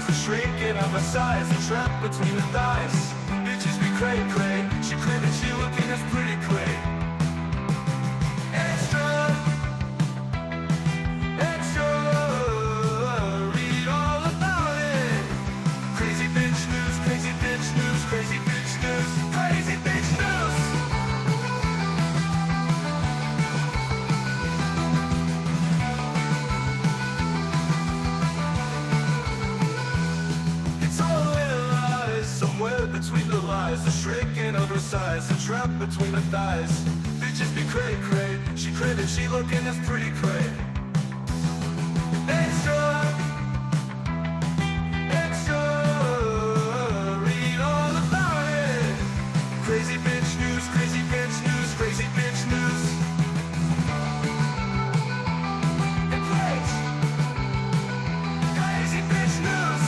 realize the shrinking of her size, the trap between the thighs. Bitches be cray cray, she cray and she looking as pretty cray. Extra, extra, read all about it. Crazy bitch news, crazy bitch news, crazy bitch news, crazy bitch news. It's all in her eyes, somewhere between the lies, the shrinking of her size, the trap between the thighs. Bitches be cray cray, she cray and she looking as pretty cray. Extra, extra, read all about it. Crazy bitch news, crazy bitch news, crazy bitch news. It's right. Crazy bitch news.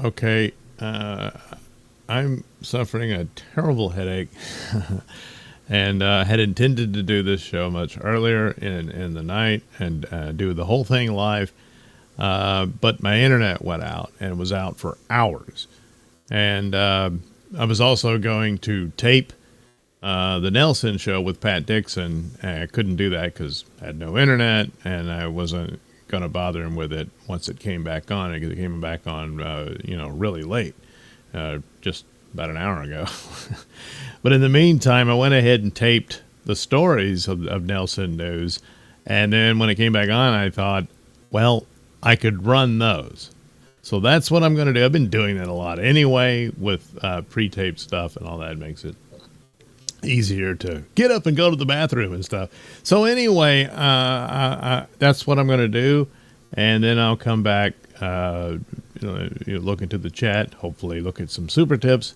Okay. I'm suffering a terrible headache and had intended to do this show much earlier in the night and do the whole thing live. But my internet went out and was out for hours. And I was also going to tape the Nailsin Show with Pat Dixon. I couldn't do that because I had no internet and I wasn't going to bother him with it once it came back on, because it came back on, really late, just about an hour ago. But in the meantime, I went ahead and taped the stories of Nailsin News. And then when it came back on, I thought, well, I could run those. So that's what I'm going to do. I've been doing that a lot anyway with pre-taped stuff, and all that makes it easier to get up and go to the bathroom and stuff. So anyway, that's what I'm going to do. And then I'll come back, look into the chat, hopefully look at some super tips,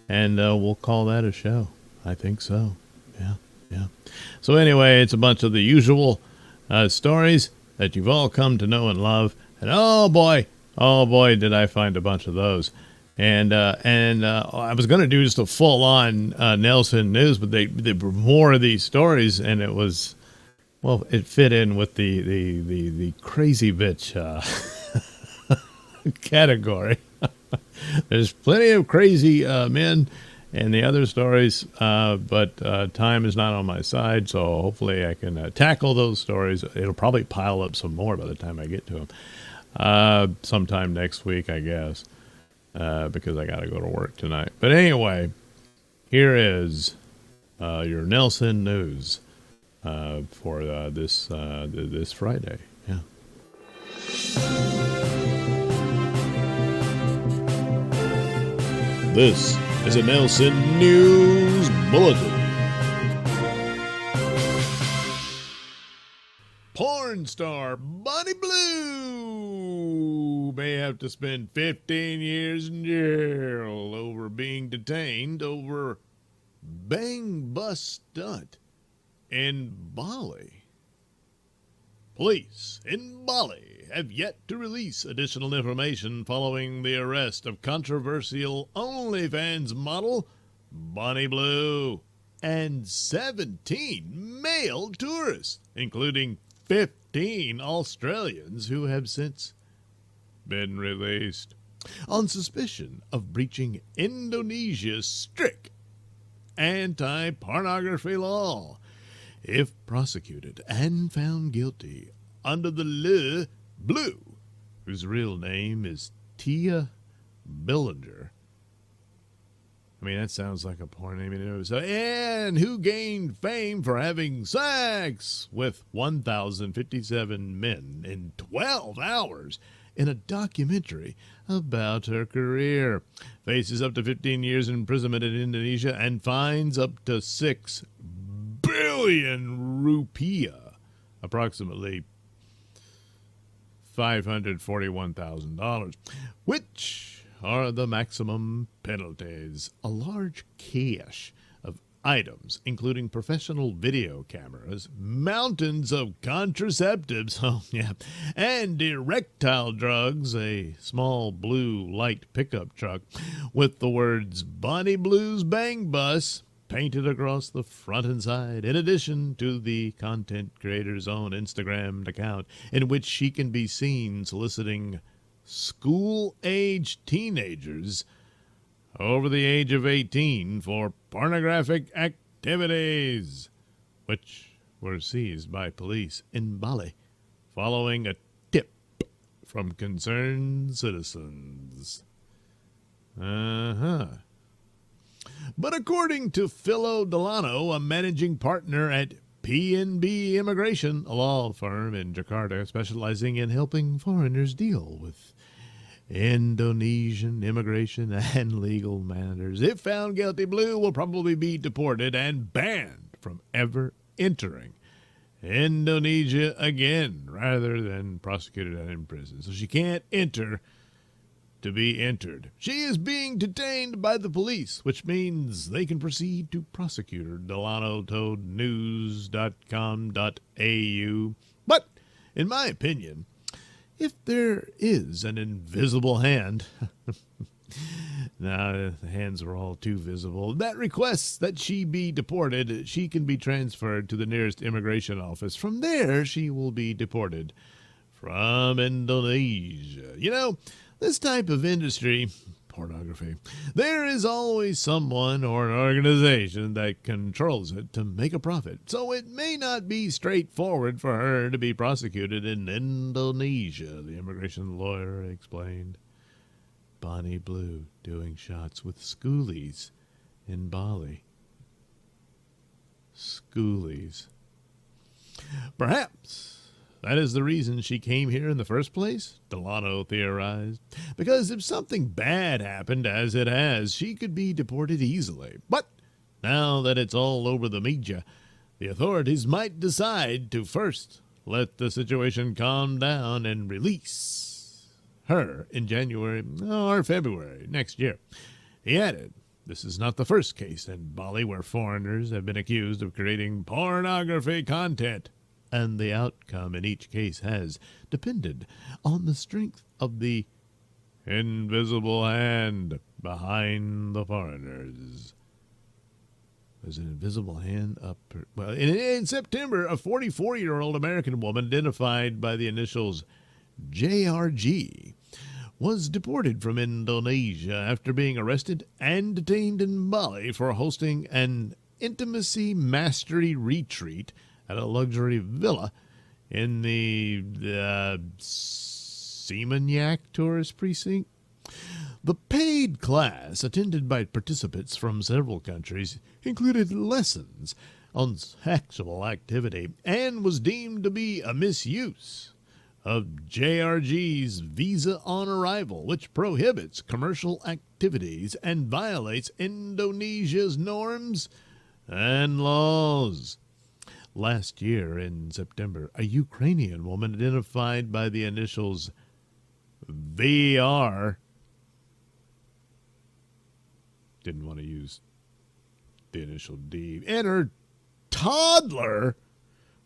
and we'll call that a show. I think so. Yeah. So anyway, it's a bunch of the usual stories that you've all come to know and love. And oh boy, did I find a bunch of those. And I was going to do just a full-on Nailsin News, but they were more of these stories, and it was, well, it fit in with the crazy bitch category. There's plenty of crazy men in the other stories, but time is not on my side, so hopefully I can tackle those stories. It'll probably pile up some more by the time I get to them. Sometime next week, I guess. Because I got to go to work tonight. But anyway, here is your Nailsin News for this Friday. Yeah. This is a Nailsin News Bulletin. Porn star Bonnie Blue may have to spend 15 years in jail over being detained over bang bus stunt in Bali. Police in Bali have yet to release additional information following the arrest of controversial OnlyFans model Bonnie Blue and 17 male tourists, including 15 Australians who have since been released on suspicion of breaching Indonesia's strict anti-pornography law. If prosecuted and found guilty under the law, Blue, whose real name is Tia Billinger. I mean, that sounds like a porn name, and who gained fame for having sex with 1,057 men in 12 hours in a documentary about her career. Faces up to 15 years imprisonment in Indonesia and fines up to 6 billion rupiah, approximately $541,000, which are the maximum penalties. A large cache of items, including professional video cameras, mountains of contraceptives, and erectile drugs, a small blue light pickup truck with the words Bonnie Blues Bang Bus painted across the front and side, in addition to the content creator's own Instagram account, in which she can be seen soliciting school-aged teenagers over the age of 18 for pornographic activities, which were seized by police in Bali following a tip from concerned citizens. But according to Philo Delano, a managing partner at P&B Immigration, a law firm in Jakarta specializing in helping foreigners deal with Indonesian immigration and legal matters, if found guilty, Blue will probably be deported and banned from ever entering Indonesia again, rather than prosecuted and imprisoned. So she can't enter to be entered. She is being detained by the police, which means they can proceed to prosecute her, Delano told news.com.au. But, in my opinion, if there is an invisible hand, now the hands are all too visible, that requests that she be deported, she can be transferred to the nearest immigration office. From there, she will be deported from Indonesia. You know, this type of industry, pornography, there is always someone or an organization that controls it to make a profit. So it may not be straightforward for her to be prosecuted in Indonesia, the immigration lawyer explained. Bonnie Blue doing shots with schoolies in Bali. Schoolies. Perhaps that is the reason she came here in the first place, Delano theorized. Because if something bad happened, as it has, she could be deported easily. But now that it's all over the media, the authorities might decide to first let the situation calm down and release her in January or February next year. He added, this is not the first case in Bali where foreigners have been accused of creating pornography content, and the outcome in each case has depended on the strength of the invisible hand behind the foreigners. There's an invisible hand up her. Well, in September, a 44-year-old American woman identified by the initials JRG was deported from Indonesia after being arrested and detained in Bali for hosting an intimacy mastery retreat at a luxury villa in the Seminyak tourist precinct. The paid class, attended by participants from several countries, included lessons on sexual activity and was deemed to be a misuse of JRG's visa on arrival, which prohibits commercial activities and violates Indonesia's norms and laws. Last year, in September, a Ukrainian woman identified by the initials VR, didn't want to use the initial D, and her toddler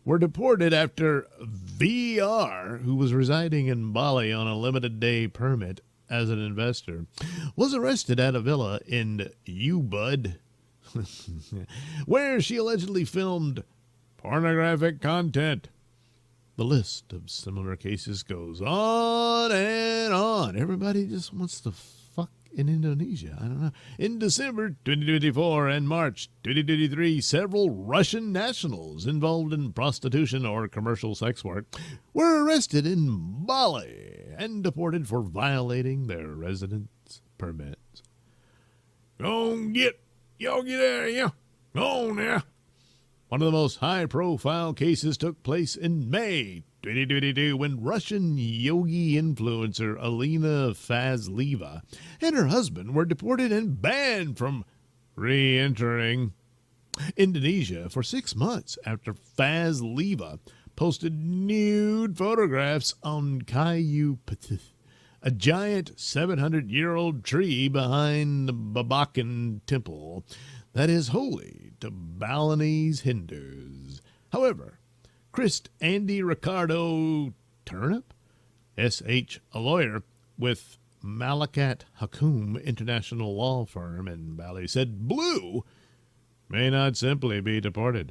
were deported after VR, who was residing in Bali on a limited day permit as an investor, was arrested at a villa in Ubud, where she allegedly filmed pornographic content. The list of similar cases goes on and on. Everybody just wants to fuck in Indonesia. I don't know. In December 2024 and March 2023, several Russian nationals involved in prostitution or commercial sex work were arrested in Bali and deported for violating their residence permits. Y'all get out of here. Go on now. One of the most high-profile cases took place in May when Russian yogi influencer Alina Fazlieva and her husband were deported and banned from re-entering Indonesia for 6 months after Fazlieva posted nude photographs on Kayu Pati, a giant 700-year-old tree behind the Babakan temple that is holy to Balinese Hindus. However, Andy Ricardo Turnip, S.H., a lawyer with Malakat Hakum International Law Firm in Bali, said Blue may not simply be deported.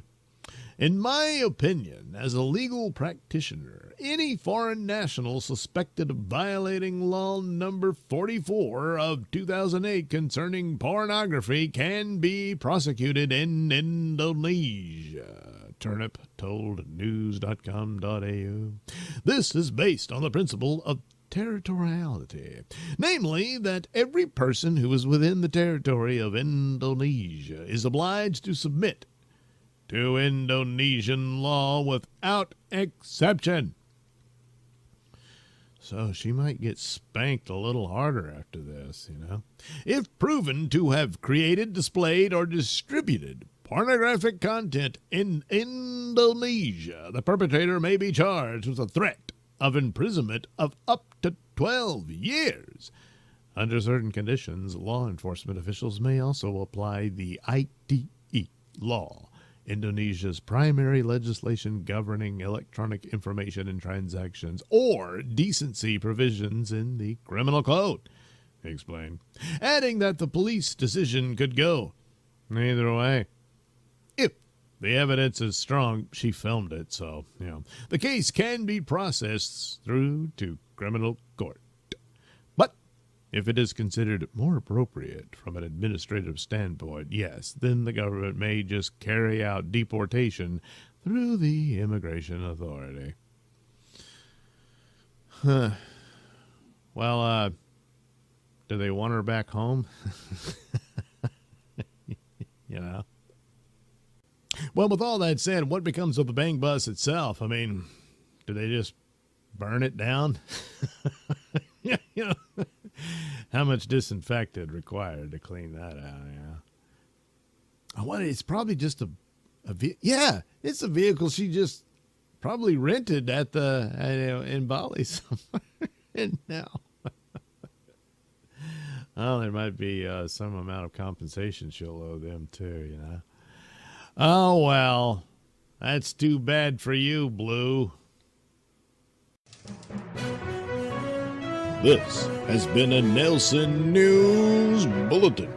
In my opinion, as a legal practitioner, any foreign national suspected of violating law number 44 of 2008 concerning pornography can be prosecuted in Indonesia, Turnip told news.com.au. This is based on the principle of territoriality, namely that every person who is within the territory of Indonesia is obliged to submit to Indonesian law without exception. So she might get spanked a little harder after this, If proven to have created, displayed, or distributed pornographic content in Indonesia, the perpetrator may be charged with a threat of imprisonment of up to 12 years. Under certain conditions, law enforcement officials may also apply the ITE law, Indonesia's primary legislation governing electronic information and transactions, or decency provisions in the criminal code, he explained, adding that the police decision could go either way. If the evidence is strong, she filmed it, so, the case can be processed through to criminal court. But if it is considered more appropriate from an administrative standpoint, yes, then the government may just carry out deportation through the immigration authority. Well, do they want her back home? Well, with all that said, what becomes of the Bang Bus itself? I mean, do they just burn it down? How much disinfectant required to clean that out? What? It's probably just it's a vehicle she just probably rented at in Bali somewhere. And now, there might be some amount of compensation she'll owe them too. Oh well, that's too bad for you, Blue. This has been a Nailsin News Bulletin.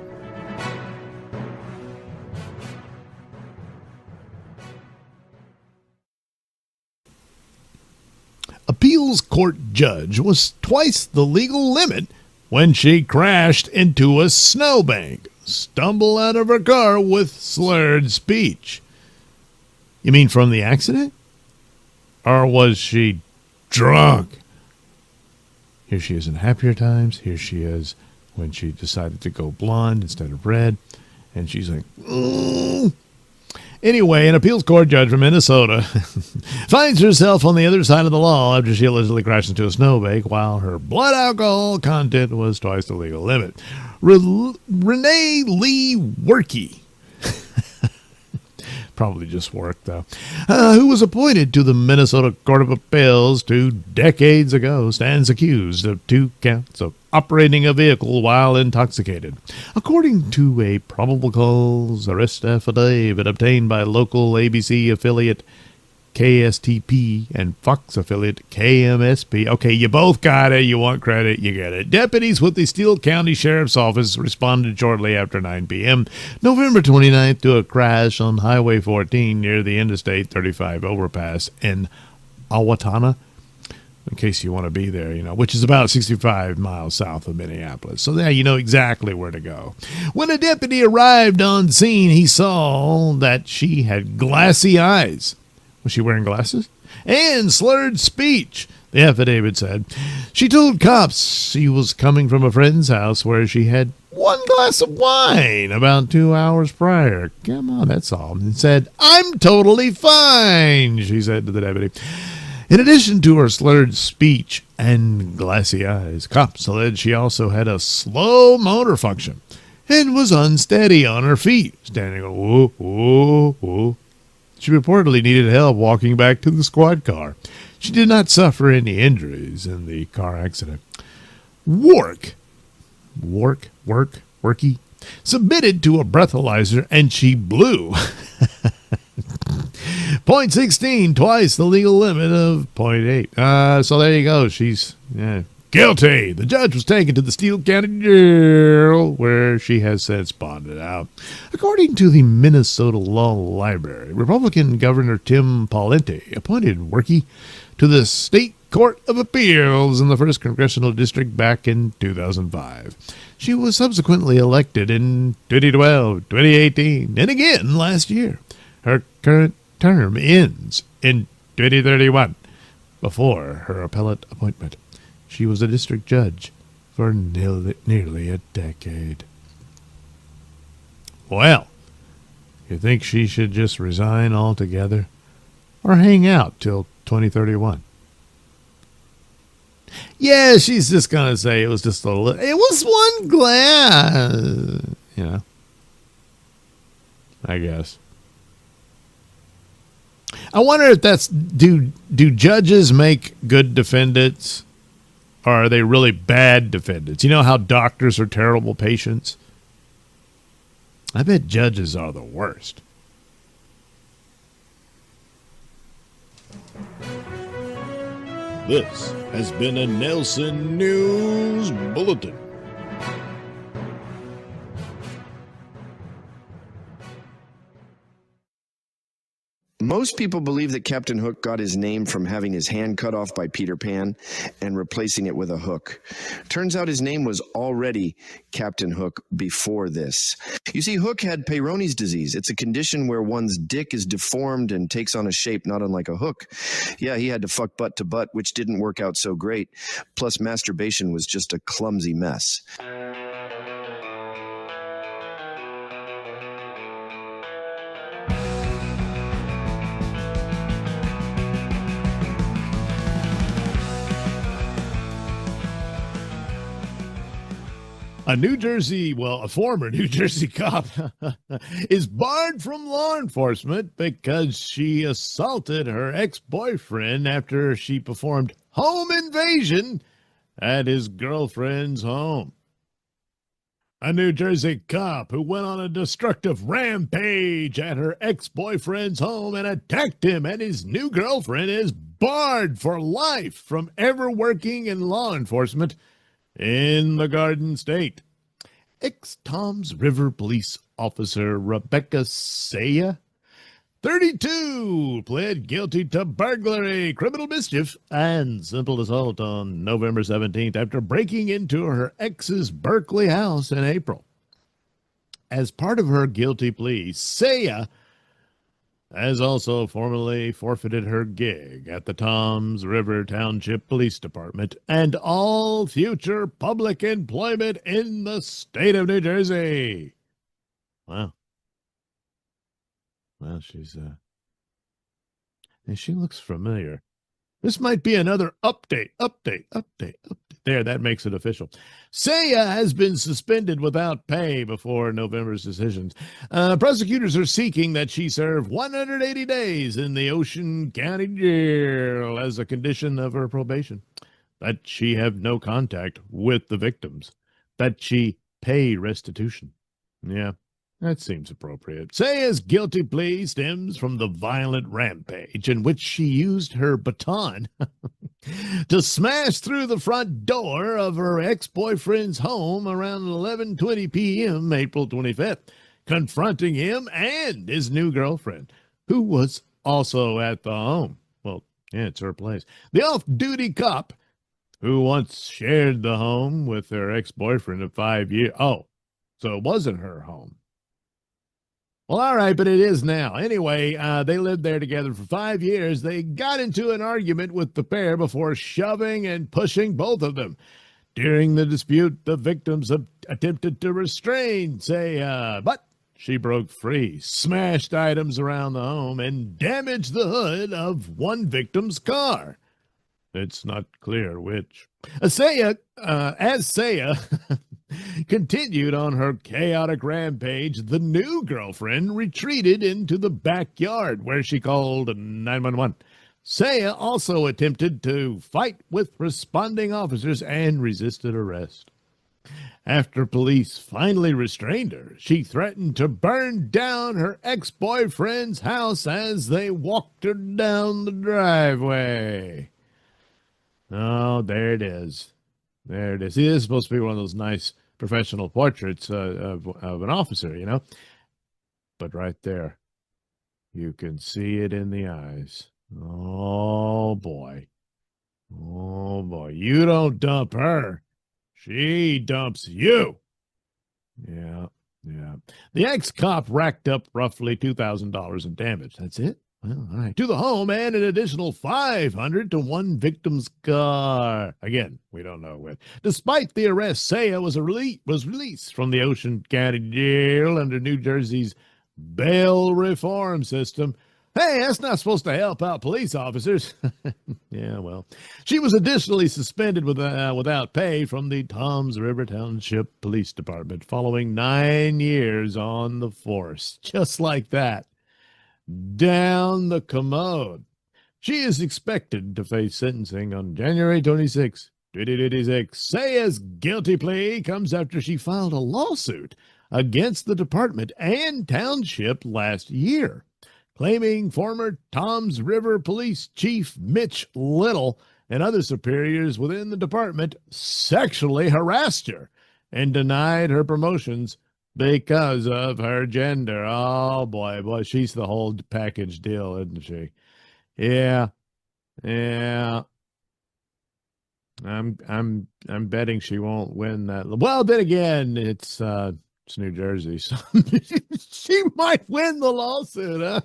Appeals court judge was twice the legal limit when she crashed into a snowbank, stumbled out of her car with slurred speech. You mean from the accident? Or was she drunk? Here she is in happier times. Here she is when she decided to go blonde instead of red. And she's like, ooh. Anyway, an appeals court judge from Minnesota finds herself on the other side of the law after she allegedly crashed into a snowbank while her blood alcohol content was twice the legal limit. Renee Lee Workey, probably just work though, who was appointed to the Minnesota Court of Appeals 2 decades ago, stands accused of 2 counts of operating a vehicle while intoxicated, according to a probable cause arrest affidavit obtained by local ABC affiliate KSTP and Fox affiliate KMSP. Okay, you both got it. You want credit, you get it. Deputies with the Steele County Sheriff's Office responded shortly after 9 p.m. November 29th to a crash on Highway 14 near the Interstate 35 overpass in Owatonna, in case you want to be there, which is about 65 miles south of Minneapolis. So there you know exactly where to go. When a deputy arrived on scene, he saw that she had glassy eyes. Was she wearing glasses? And slurred speech, the affidavit said. She told cops she was coming from a friend's house where she had 1 glass of wine about 2 hours prior. Come on, that's all. And said, "I'm totally fine," she said to the deputy. In addition to her slurred speech and glassy eyes, cops alleged she also had a slow motor function and was unsteady on her feet, standing whoa, whoa, whoa. She reportedly needed help walking back to the squad car. She did not suffer any injuries in the car accident. Worky, submitted to a breathalyzer and she blew. .16, twice the legal limit of .8. So there you go. She's guilty. The judge was taken to the Steele County Jail, where she has since bonded out. According to the Minnesota Law Library, Republican Governor Tim Pawlenty appointed Worky to the State Court of Appeals in the 1st Congressional District back in 2005. She was subsequently elected in 2012, 2018, and again last year. Her current term ends in 2031. Before her appellate appointment, she was a district judge for nearly a decade. Well, you think she should just resign altogether or hang out till 2031? Yeah, she's just going to say it was just a little, it was one glass, I guess. I wonder if that's, do judges make good defendants, or are they really bad defendants? You know how doctors are terrible patients? I bet judges are the worst. This has been a Nailsin News Bulletin. Most people believe that Captain Hook got his name from having his hand cut off by Peter Pan and replacing it with a hook. Turns out his name was already Captain Hook before this. You see, Hook had Peyronie's disease. It's a condition where one's dick is deformed and takes on a shape not unlike a hook. Yeah, he had to fuck butt to butt, which didn't work out so great. Plus, masturbation was just a clumsy mess. A former New Jersey cop is barred from law enforcement because she assaulted her ex-boyfriend after she performed home invasion at his girlfriend's home. A New Jersey cop who went on a destructive rampage at her ex-boyfriend's home and attacked him and his new girlfriend is barred for life from ever working in law enforcement in the Garden State. Ex-Toms River Police Officer Rebecca Saya, 32, pled guilty to burglary, criminal mischief, and simple assault on November 17th after breaking into her ex's Berkeley house in April. As part of her guilty plea, Saya has also formally forfeited her gig at the Toms River Township Police Department and all future public employment in the state of New Jersey. Wow. Well, she looks familiar. This might be another update. There, that makes it official. Saya has been suspended without pay before November's decisions. Prosecutors are seeking that she serve 180 days in the Ocean County Jail as a condition of her probation, that she have no contact with the victims, that she pay restitution. Yeah, that seems appropriate. Saya's guilty plea stems from the violent rampage in which she used her baton to smash through the front door of her ex-boyfriend's home around 11:20 p.m. April 25th, confronting him and his new girlfriend, who was also at the home. Well, yeah, it's her place. The off-duty cop, who once shared the home with her ex-boyfriend of 5 years. Oh, so it wasn't her home. Well, all right, but it is now. Anyway, they lived there together for 5 years. They got into an argument with the pair before shoving and pushing both of them. During the dispute, the victims attempted to restrain Saya, but she broke free, smashed items around the home, and damaged the hood of one victim's car. It's not clear which. As Saya continued on her chaotic rampage, the new girlfriend retreated into the backyard where she called 911. Saya also attempted to fight with responding officers and resisted arrest. After police finally restrained her, she threatened to burn down her ex-boyfriend's house as they walked her down the driveway. Oh, there it is. There it is. See, this is supposed to be one of those nice professional portraits of an officer, you know. But right there, you can see it in the eyes. Oh, boy. Oh, boy. You don't dump her. She dumps you. Yeah. The ex-cop racked up roughly $2,000 in damage. That's it? Well, all right. To the home and an additional $500 to one victim's car. Again, we don't know when. Despite the arrest, Saya was released from the Ocean County Jail under New Jersey's bail reform system. Hey, that's not supposed to help out police officers. Yeah, well. She was additionally suspended without pay from the Toms River Township Police Department following 9 years on the force. Just like that. Down the commode. She is expected to face sentencing on January 26, 2026. Saya's guilty plea comes after she filed a lawsuit against the department and township last year, claiming former Toms River Police Chief Mitch Little and other superiors within the department sexually harassed her and denied her promotions because of her gender. Oh boy, she's the whole package deal, isn't she? Yeah. I'm betting she won't win that. Well, then again, it's New Jersey, so she might win the lawsuit, huh?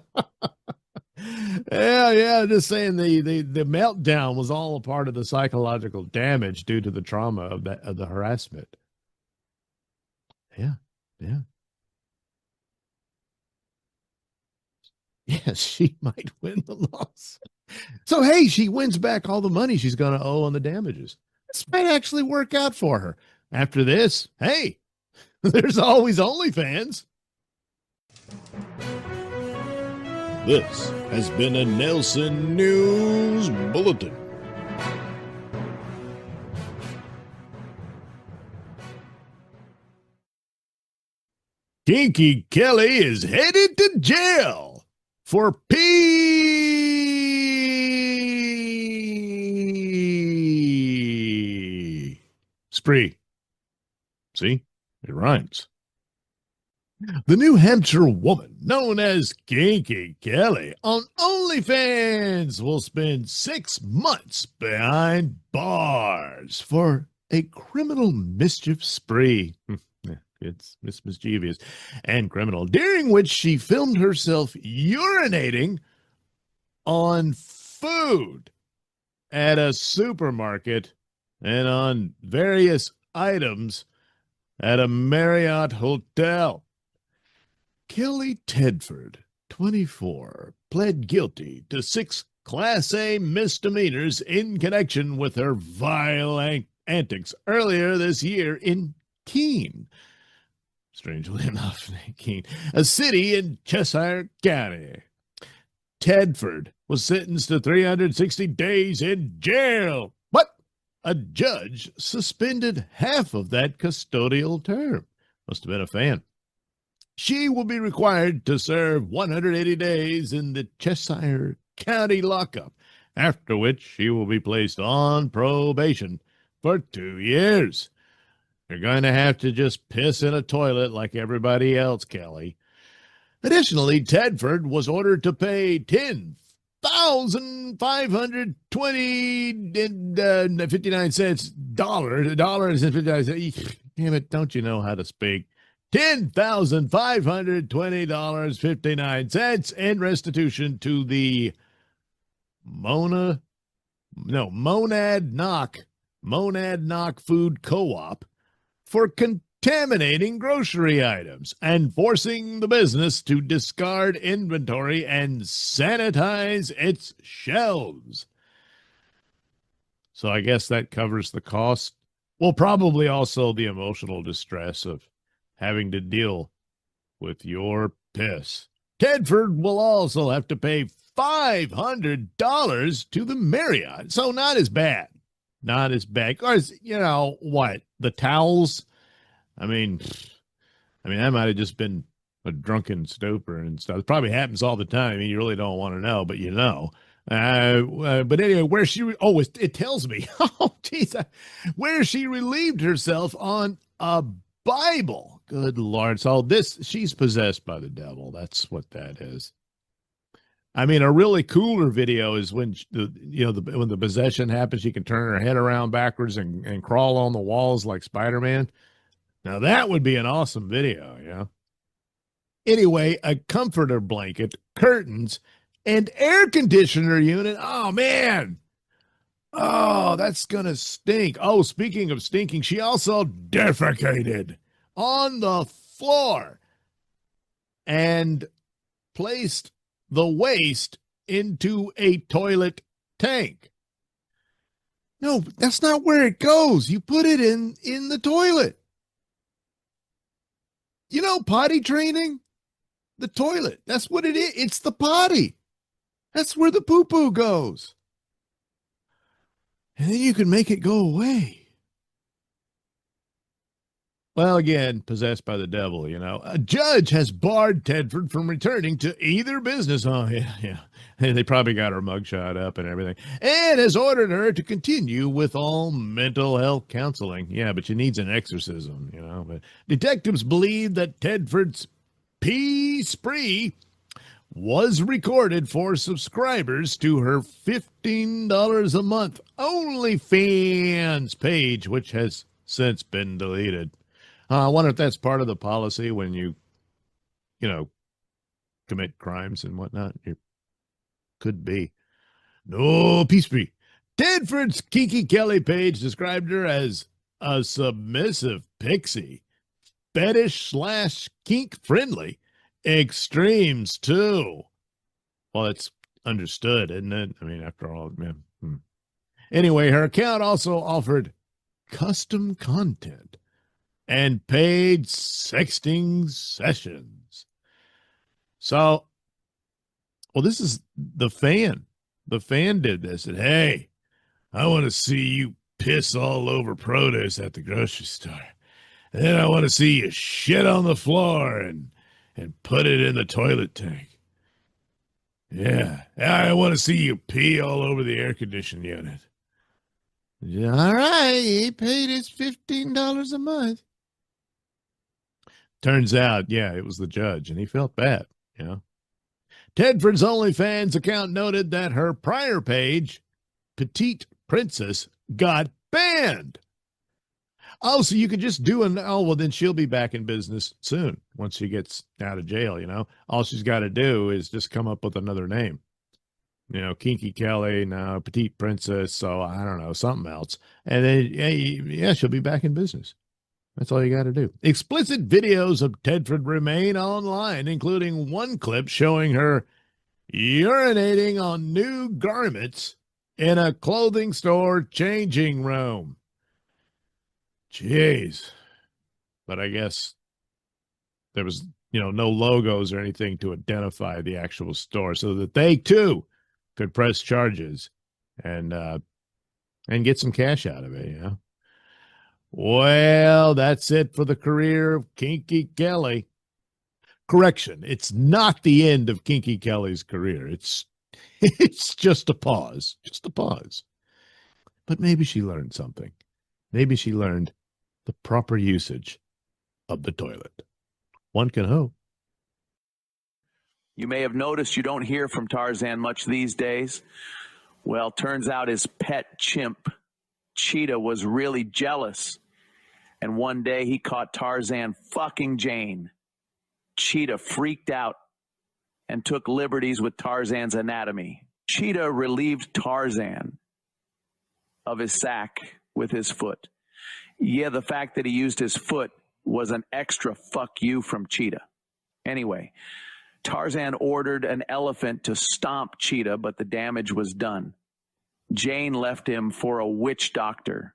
Yeah, just saying the meltdown was all a part of the psychological damage due to the trauma of the harassment. Yeah. Yes, she might win the lawsuit. So, hey, she wins back all the money she's going to owe on the damages. This might actually work out for her. After this, hey, there's always OnlyFans. This has been a Nailsin News Bulletin. Kinky Kelly is headed to jail for spree. See? It rhymes. The New Hampshire woman known as Kinky Kelly on OnlyFans will spend 6 months behind bars for a criminal mischief spree. It's mischievous and criminal, during which she filmed herself urinating on food at a supermarket and on various items at a Marriott hotel. Kelly Tedford, 24, pled guilty to 6 Class A misdemeanors in connection with her vile antics earlier this year in Keene. Strangely enough, Keene, a city in Cheshire County. Tedford was sentenced to 360 days in jail, but a judge suspended half of that custodial term. Must have been a fan. She will be required to serve 180 days in the Cheshire County lockup, after which she will be placed on probation for 2 years. You're going to have to just piss in a toilet like everybody else, Kelly. Additionally, Tedford was ordered to pay $10,520.59 dollars and 59 cents. Damn it! Don't you know how to speak? $10,520.59 in restitution to the Monad Knock Food Co-op for continuing contaminating grocery items and forcing the business to discard inventory and sanitize its shelves. So I guess that covers the cost. Well, probably also the emotional distress of having to deal with your piss. Tedford will also have to pay $500 to the Marriott. So not as bad. Not as bad. Of course, you know, what? The towels? I mean, that might have just been a drunken stupor and stuff. It probably happens all the time. I mean, you really don't want to know, but you know. But anyway, where she, it tells me, oh, geez, where she relieved herself on a Bible. Good Lord. So she's possessed by the devil. That's what that is. I mean, a really cooler video is when when the possession happens, she can turn her head around backwards and crawl on the walls like Spider-Man. Now that would be an awesome video, yeah. Anyway, a comforter blanket, curtains, and air conditioner unit. Oh man. Oh, that's gonna stink. Oh, speaking of stinking, she also defecated on the floor and placed the waste into a toilet tank. No, that's not where it goes. You put it in the toilet. You know, potty training? The toilet. That's what it is. It's the potty. That's where the poo-poo goes. And then you can make it go away. Well, again, possessed by the devil, you know. A judge has barred Tedford from returning to either business. Oh, yeah. And they probably got her mugshot up and everything. And has ordered her to continue with all mental health counseling. Yeah, but she needs an exorcism, you know. But detectives believe that Tedford's pee spree was recorded for subscribers to her $15 a month OnlyFans page, which has since been deleted. I wonder if that's part of the policy when you commit crimes and whatnot. It could be. No, peace be. Tedford's Kiki Kelly page described her as a submissive pixie, fetish/kink friendly, extremes too. Well, it's understood, isn't it? I mean, after all, man. Anyway, her account also offered custom content and paid sexting sessions. So, well, this is the fan. The fan did this. And, hey, I want to see you piss all over produce at the grocery store. And then I want to see you shit on the floor and put it in the toilet tank. Yeah, I want to see you pee all over the air conditioning unit. All right, he paid his $15 a month. Turns out, yeah, it was the judge, and he felt bad, you know. Tedford's OnlyFans account noted that her prior page, Petite Princess, got banned. Oh, so you could just do well, then she'll be back in business soon once she gets out of jail, you know. All she's got to do is just come up with another name. You know, Kinky Kelly, now Petite Princess, so I don't know, something else. And then, yeah, she'll be back in business. That's all you got to do. Explicit videos of Tedford remain online, including one clip showing her urinating on new garments in a clothing store changing room. Jeez. But I guess there was, no logos or anything to identify the actual store so that they, too, could press charges and get some cash out of it, Well, that's it for the career of Kinky Kelly. Correction, it's not the end of Kinky Kelly's career. It's just a pause. Just a pause. But maybe she learned something. Maybe she learned the proper usage of the toilet. One can hope. You may have noticed you don't hear from Tarzan much these days. Well, turns out his pet chimp, Cheetah, was really jealous. And one day he caught Tarzan fucking Jane. Cheetah freaked out and took liberties with Tarzan's anatomy. Cheetah relieved Tarzan of his sack with his foot. Yeah, the fact that he used his foot was an extra fuck you from Cheetah. Anyway, Tarzan ordered an elephant to stomp Cheetah, but the damage was done. Jane left him for a witch doctor.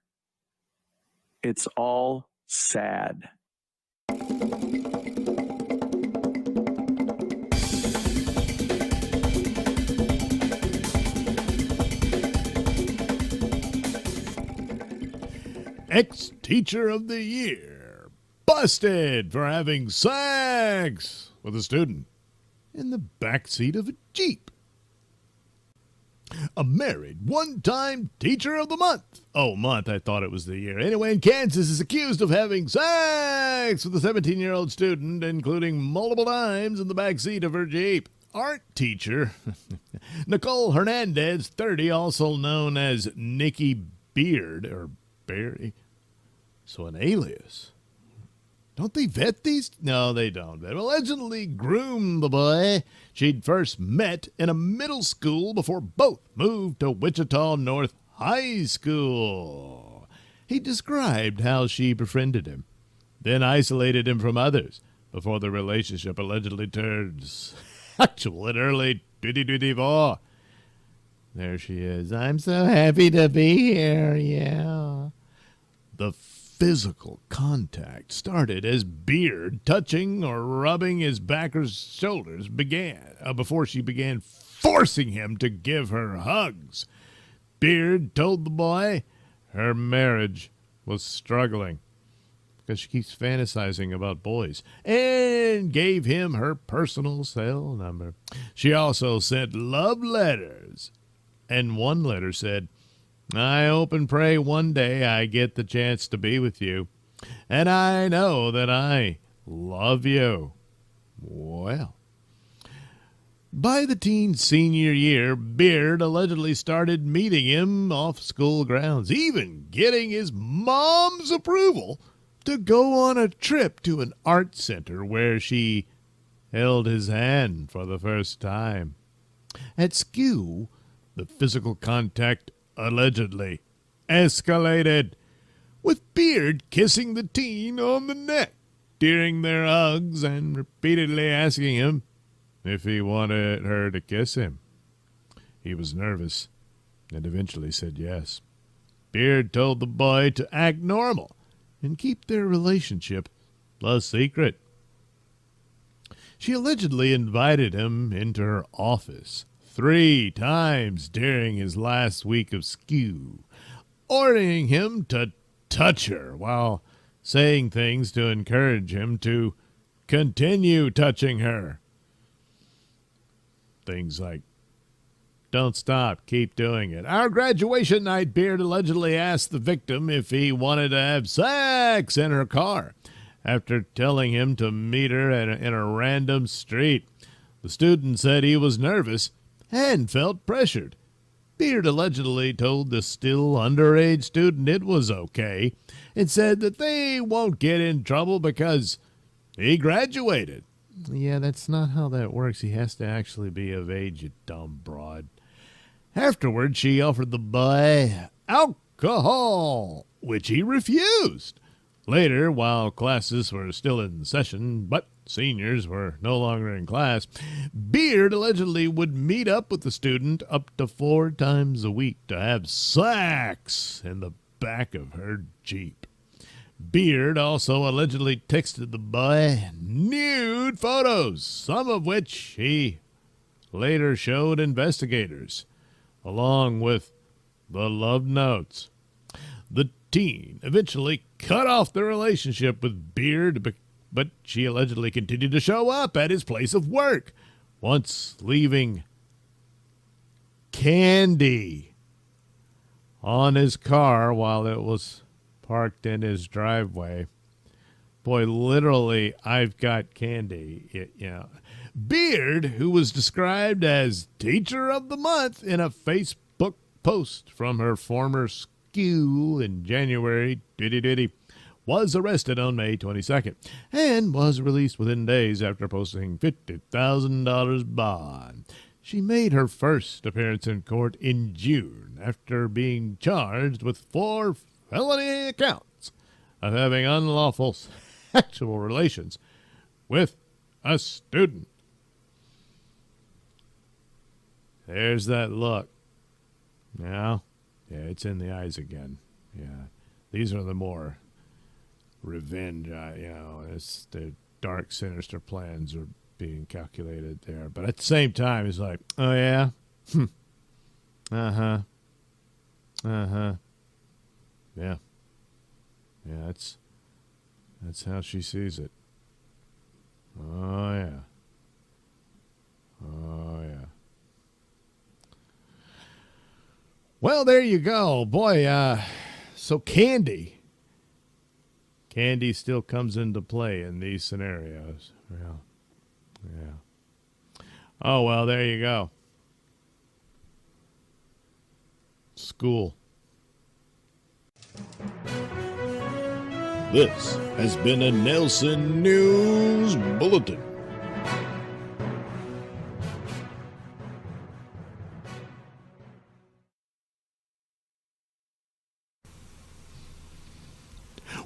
It's all sad. Ex-teacher of the year busted for having sex with a student in the backseat of a Jeep. A married one-time teacher of the month. Oh, month, I thought it was the year. Anyway, in Kansas is accused of having sex with a 17-year-old student, including multiple times in the backseat of her Jeep. Art teacher Nicole Hernandez, 30, also known as Nikki Beard, or Barry. So an alias. Don't they vet these? No, they don't. They allegedly groomed the boy she'd first met in a middle school before both moved to Wichita North High School. He described how she befriended him, then isolated him from others before the relationship allegedly turned sexual in early 2024. There she is. I'm so happy to be here, yeah. The physical contact started as Beard touching or rubbing his backer's shoulders before she began forcing him to give her hugs. Beard told the boy her marriage was struggling because she keeps fantasizing about boys, and gave him her personal cell number. She also sent love letters, and one letter said, I hope and pray one day I get the chance to be with you, and I know that I love you. Well, by the teen's senior year, Beard allegedly started meeting him off school grounds, even getting his mom's approval to go on a trip to an art center where she held his hand for the first time. At school, the physical contact allegedly escalated, with Beard kissing the teen on the neck during their hugs and repeatedly asking him if he wanted her to kiss him. He was nervous and eventually said yes. Beard told the boy to act normal and keep their relationship a secret. She allegedly invited him into her office 3 times during his last week of school, ordering him to touch her while saying things to encourage him to continue touching her. Things like, don't stop, keep doing it. Our graduation night, Beard allegedly asked the victim if he wanted to have sex in her car after telling him to meet her in a random street. The student said he was nervous and felt pressured. Beard allegedly told the still underage student it was okay and said that they won't get in trouble because he graduated. Yeah, that's not how that works. He has to actually be of age, you dumb broad. Afterward, she offered the boy alcohol, which he refused. Later, while classes were still in session, but seniors were no longer in class, Beard allegedly would meet up with the student up to 4 times a week to have sex in the back of her Jeep. Beard also allegedly texted the boy nude photos, some of which he later showed investigators, along with the love notes. The teen eventually cut off the relationship with Beard, but she allegedly continued to show up at his place of work, once leaving candy on his car while it was parked in his driveway. Boy, literally, I've got candy. Beard, who was described as Teacher of the Month in a Facebook post from her former school in January 2020, was arrested on May 22nd and was released within days after posting $50,000 bond. She made her first appearance in court in June after being charged with 4 felony counts of having unlawful sexual relations with a student. There's that look. Now, yeah, it's in the eyes again. Yeah, these are the more revenge. It's the dark, sinister plans are being calculated there. But at the same time, it's like, oh yeah, yeah, yeah. That's how she sees it. Oh yeah. Oh yeah. Well, there you go. Boy, so Candy still comes into play in these scenarios. Yeah. Oh, well, there you go. School. This has been a Nailsin News Bulletin.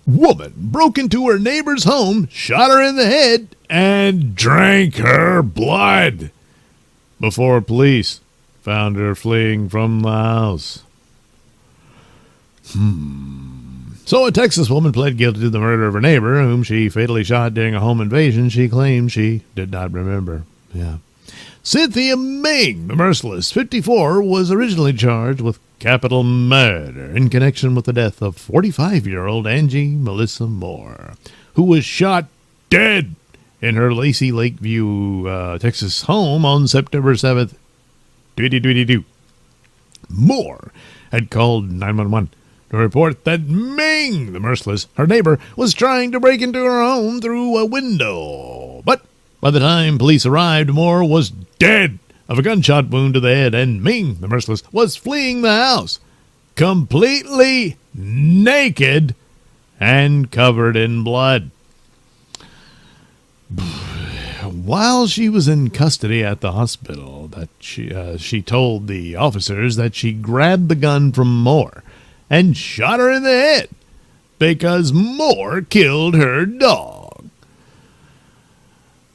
Woman broke into her neighbor's home, shot her in the head, and drank her blood before police found her fleeing from the house. So a Texas woman pled guilty to the murder of her neighbor, whom she fatally shot during a home invasion she claimed she did not remember. Yeah. Cynthia Ming, the merciless, 54, was originally charged with capital murder in connection with the death of 45-year-old Angie Melissa Moore, who was shot dead in her Lacey Lakeview, Texas home on September 7th, 2022. Moore had called 911 to report that Ming, the merciless, her neighbor, was trying to break into her home through a window. But by the time police arrived, Moore was dead of a gunshot wound to the head, and Ming, the merciless, was fleeing the house, completely naked and covered in blood. While she was in custody at the hospital, that she told the officers that she grabbed the gun from Moore and shot her in the head because Moore killed her dog.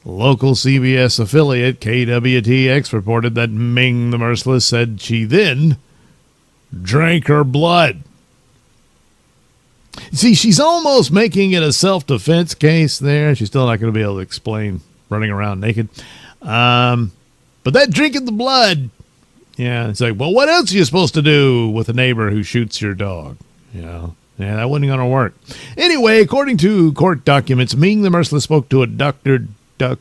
Local CBS affiliate KWTX reported that Ming the Merciless said she then drank her blood. See, she's almost making it a self-defense case there. She's still not going to be able to explain running around naked. But that drinking the blood, yeah, it's like, well, what else are you supposed to do with a neighbor who shoots your dog? Yeah, that wasn't going to work. Anyway, according to court documents, Ming the Merciless spoke to a Dr.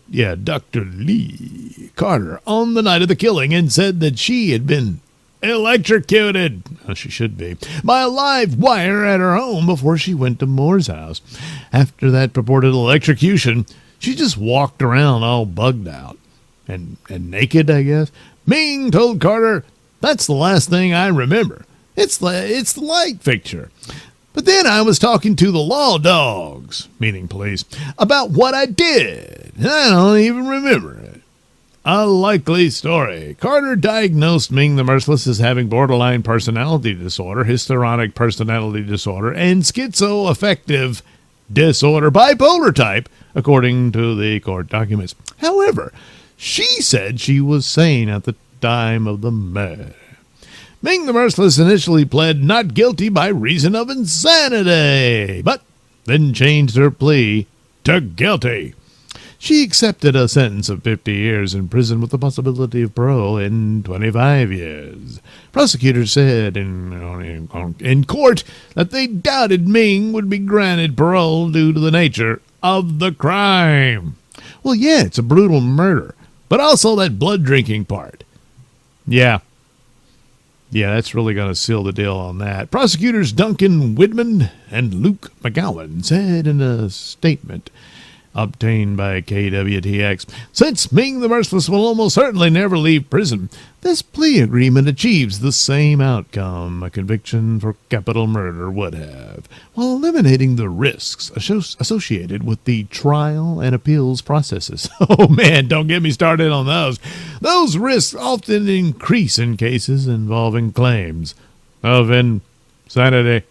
Lee Carter on the night of the killing and said that she had been electrocuted, she should be, by a live wire at her home before she went to Moore's house. After that purported electrocution, she just walked around all bugged out and naked, I guess. Ming told Carter, "That's the last thing I remember. It's the light fixture. But then I was talking to the law dogs," meaning police, "about what I did, and I don't even remember it." A likely story. Carter diagnosed Ming the Merciless as having borderline personality disorder, histrionic personality disorder, and schizoaffective disorder, bipolar type, according to the court documents. However, she said she was sane at the time of the murder. Ming the Merciless initially pled not guilty by reason of insanity, but then changed her plea to guilty. She accepted a sentence of 50 years in prison with the possibility of parole in 25 years. Prosecutors said in court that they doubted Ming would be granted parole due to the nature of the crime. Well, yeah, it's a brutal murder, but also that blood drinking part. Yeah, that's really going to seal the deal on that. Prosecutors Duncan Widman and Luke McGowan said in a statement obtained by KWTX, "Since Ming the Merciless will almost certainly never leave prison, this plea agreement achieves the same outcome a conviction for capital murder would have, while eliminating the risks associated with the trial and appeals processes." Oh man, don't get me started on those. Those risks often increase in cases involving claims of insanity.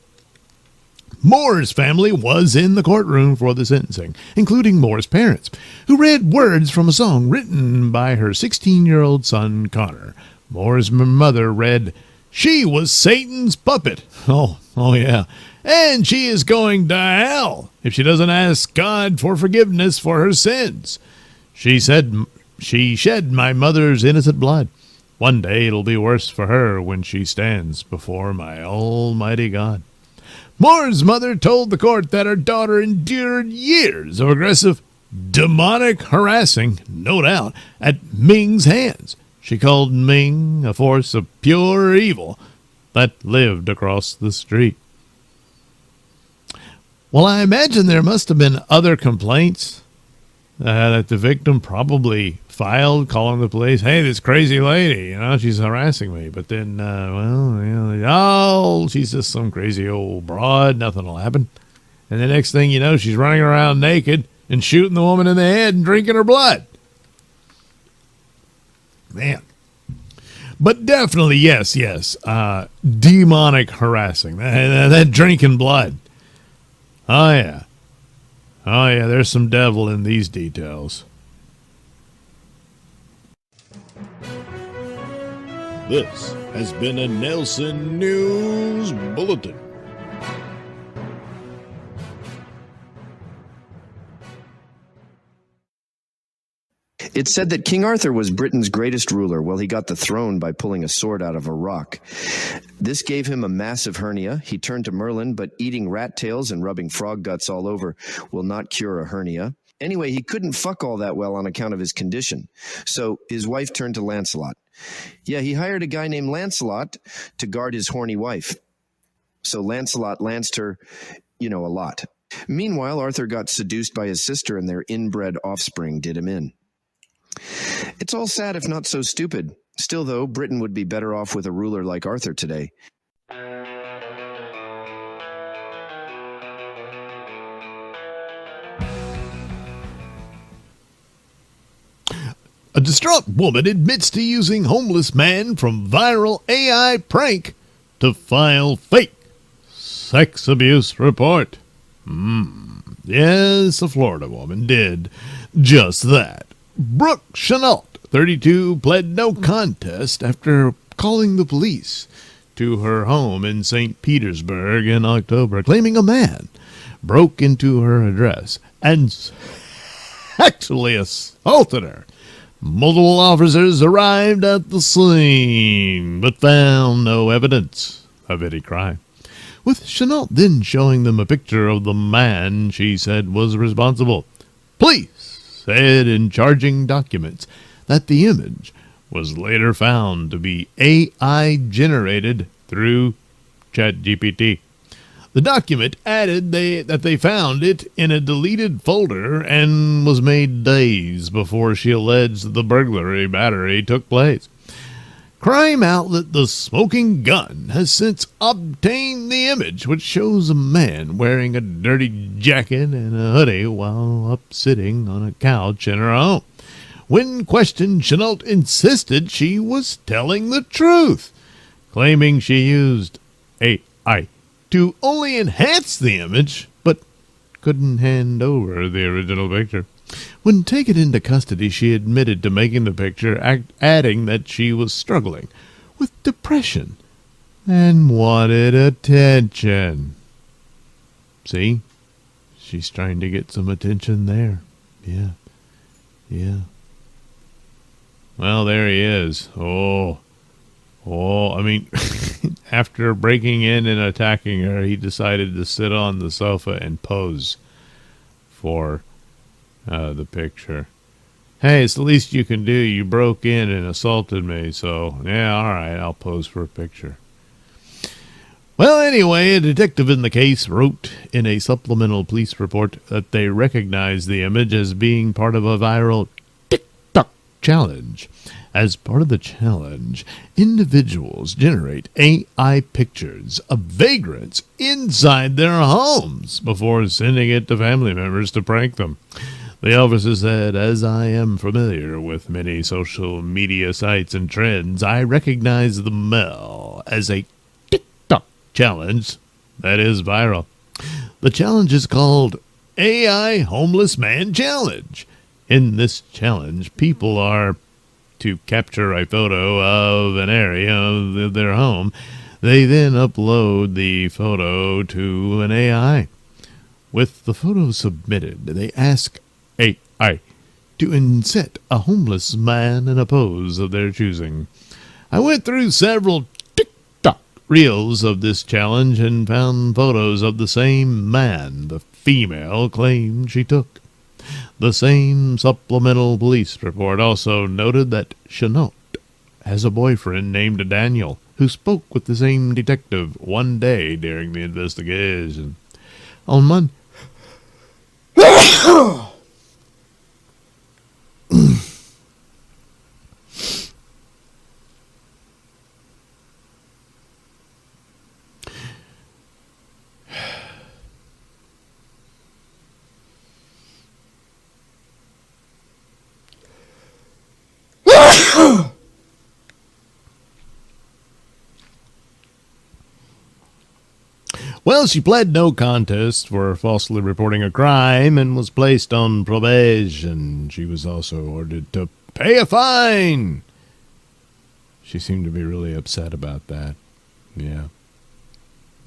Moore's family was in the courtroom for the sentencing, including Moore's parents, who read words from a song written by her 16-year-old son, Connor. Moore's mother read, "She was Satan's puppet." Oh yeah. "And she is going to hell if she doesn't ask God for forgiveness for her sins. She said she shed my mother's innocent blood. One day it'll be worse for her when she stands before my almighty God." Moore's mother told the court that her daughter endured years of aggressive, demonic harassing, no doubt, at Ming's hands. She called Ming a force of pure evil that lived across the street. Well, I imagine there must have been other complaints that the victim probably filed, calling the police. "Hey, this crazy lady, she's harassing me." But then, she's just some crazy old broad. Nothing will happen. And the next thing you know, she's running around naked and shooting the woman in the head and drinking her blood. Man. But definitely, yes. Demonic harassing. That drinking blood. Oh, yeah. There's some devil in these details. This has been a Nailsin News Bulletin. It's said that King Arthur was Britain's greatest ruler. Well, he got the throne by pulling a sword out of a rock. This gave him a massive hernia. He turned to Merlin, but eating rat tails and rubbing frog guts all over will not cure a hernia. Anyway, he couldn't fuck all that well on account of his condition. So his wife turned to Lancelot. Yeah, he hired a guy named Lancelot to guard his horny wife. So Lancelot lanced her, a lot. Meanwhile, Arthur got seduced by his sister, and their inbred offspring did him in. It's all sad if not so stupid. Still, though, Britain would be better off with a ruler like Arthur today. A distraught woman admits to using homeless man from viral AI prank to file fake sex abuse report. Yes, a Florida woman did just that. Brooke Chenault, 32, pled no contest after calling the police to her home in St. Petersburg in October, claiming a man broke into her address and sexually assaulted her. Multiple officers arrived at the scene, but found no evidence of any crime, with Chenault then showing them a picture of the man she said was responsible. Police said in charging documents that the image was later found to be AI generated through ChatGPT. The document added that they found it in a deleted folder and was made days before she alleged the burglary battery took place. Crime outlet The Smoking Gun has since obtained the image, which shows a man wearing a dirty jacket and a hoodie while sitting on a couch in her home. When questioned, Chenault insisted she was telling the truth, claiming she used AI to only enhance the image, but couldn't hand over the original picture. When taken into custody, she admitted to making the picture, adding that she was struggling with depression and wanted attention. See? She's trying to get some attention there. Yeah. Well, there he is. After breaking in and attacking her, he decided to sit on the sofa and pose for the picture. Hey, it's the least you can do. You broke in and assaulted me, so yeah, all right, I'll pose for a picture. Well, anyway, a detective in the case wrote in a supplemental police report that they recognized the image as being part of a viral TikTok challenge. As part of the challenge, individuals generate AI pictures of vagrants inside their homes before sending it to family members to prank them. The officer said, "As I am familiar with many social media sites and trends, I recognize the mail as a TikTok challenge that is viral. The challenge is called AI Homeless Man Challenge. In this challenge, people are to capture a photo of an area of their home. They then upload the photo to an AI. With the photo submitted, they ask AI to inset a homeless man in a pose of their choosing. I went through several TikTok reels of this challenge and found photos of the same man the female claimed she took. The same supplemental police report also noted that Chanot has a boyfriend named Daniel who spoke with the same detective one day during the investigation. On Monday, well, she pled no contest for falsely reporting a crime and was placed on probation. She was also ordered to pay a fine. She seemed to be really upset about that. Yeah.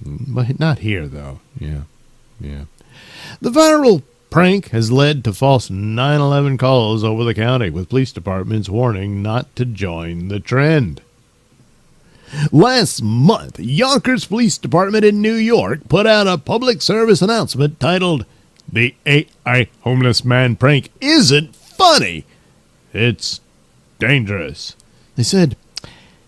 But not here, though. Yeah. The viral prank has led to false 911 calls over the county, with police departments warning not to join the trend. Last month, Yonkers Police Department in New York put out a public service announcement titled, "The AI Homeless Man Prank Isn't Funny. It's Dangerous." They said,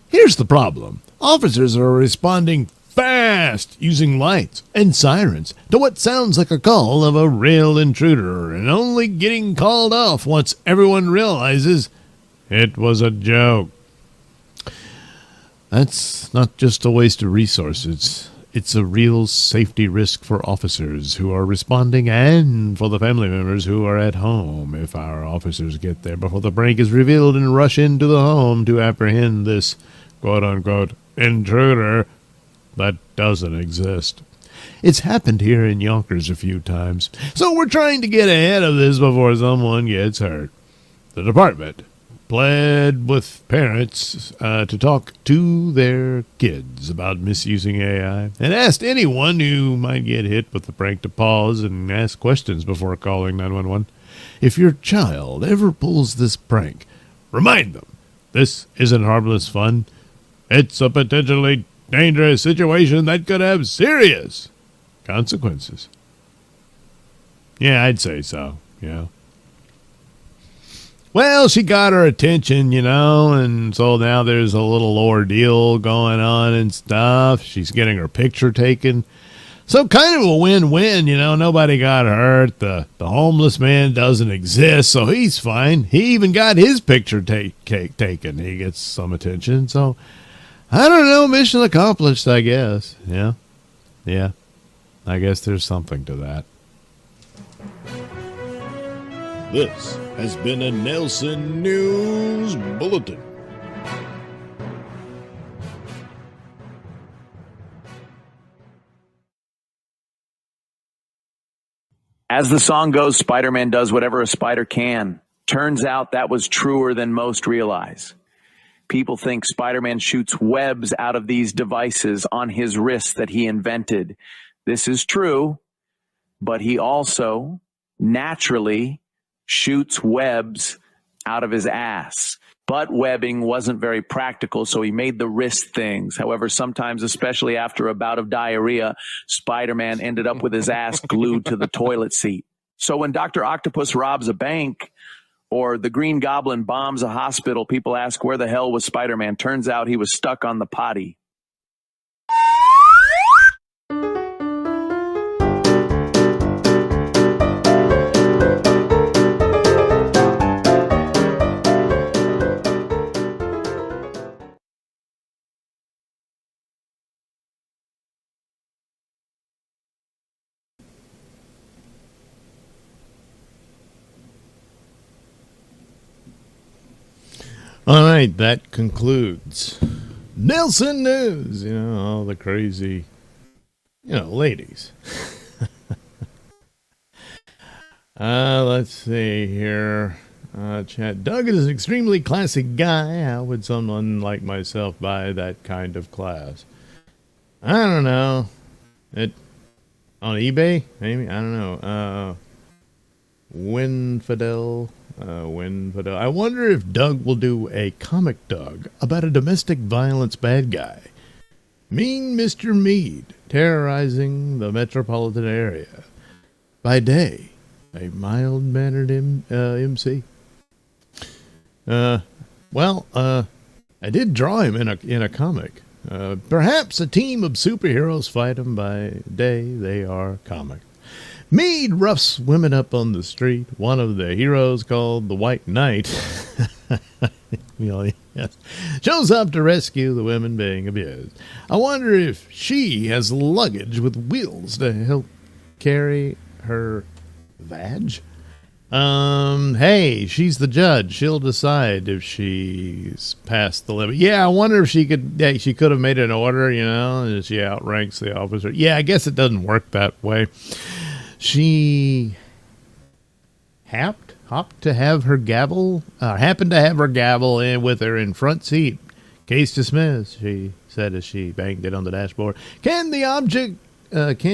"Here's the problem. Officers are responding fast using lights and sirens to what sounds like a call of a real intruder and only getting called off once everyone realizes it was a joke." That's not just a waste of resources. It's a real safety risk for officers who are responding and for the family members who are at home if our officers get there before the prank is revealed and rush into the home to apprehend this quote-unquote intruder that doesn't exist. It's happened here in Yonkers a few times, so we're trying to get ahead of this before someone gets hurt. The department pled with parents to talk to their kids about misusing AI and asked anyone who might get hit with the prank to pause and ask questions before calling 911. If your child ever pulls this prank, remind them this isn't harmless fun. It's a potentially dangerous situation that could have serious consequences. Yeah, I'd say so, yeah. Well, she got her attention, and so now there's a little ordeal going on and stuff. She's getting her picture taken. So kind of a win-win, nobody got hurt. The homeless man doesn't exist, so he's fine. He even got his picture taken. He gets some attention, so I don't know, mission accomplished, I guess. Yeah, I guess there's something to that. This has been a Nailsin News Bulletin. As the song goes, Spider-Man does whatever a spider can. Turns out that was truer than most realize. People think Spider-Man shoots webs out of these devices on his wrists that he invented. This is true, but he also naturally shoots webs out of his ass. But webbing wasn't very practical, so he made the wrist things. However, sometimes, especially after a bout of diarrhea, Spider-Man ended up with his ass glued to the toilet seat. So when Dr. Octopus robs a bank or the Green Goblin bombs a hospital, people ask, where the hell was Spider-Man? Turns out he was stuck on the potty. All right, that concludes Nailsin News. All the crazy, ladies. Let's see here. Chat. Doug is an extremely classic guy. How would someone like myself buy that kind of class? I don't know. It on eBay? Maybe? I don't know. Winfidel. Winfidel. I wonder if Doug will do a comic Doug about a domestic violence bad guy. Mean Mr. Mead terrorizing the metropolitan area. By day, a mild-mannered MC. I did draw him in a comic. Perhaps a team of superheroes fight him by day. They are comic. Mead roughs women up on the street. One of the heroes, called the White Knight, shows up to rescue the women being abused. I wonder if she has luggage with wheels to help carry her vag. Hey, she's the judge. She'll decide if she's past the limit. Yeah, I wonder if she could. Yeah, she could have made an order, and she outranks the officer. Yeah, I guess it doesn't work that way. She happened to have her gavel in with her in front seat. Case dismissed, she said as she banged it on the dashboard. Can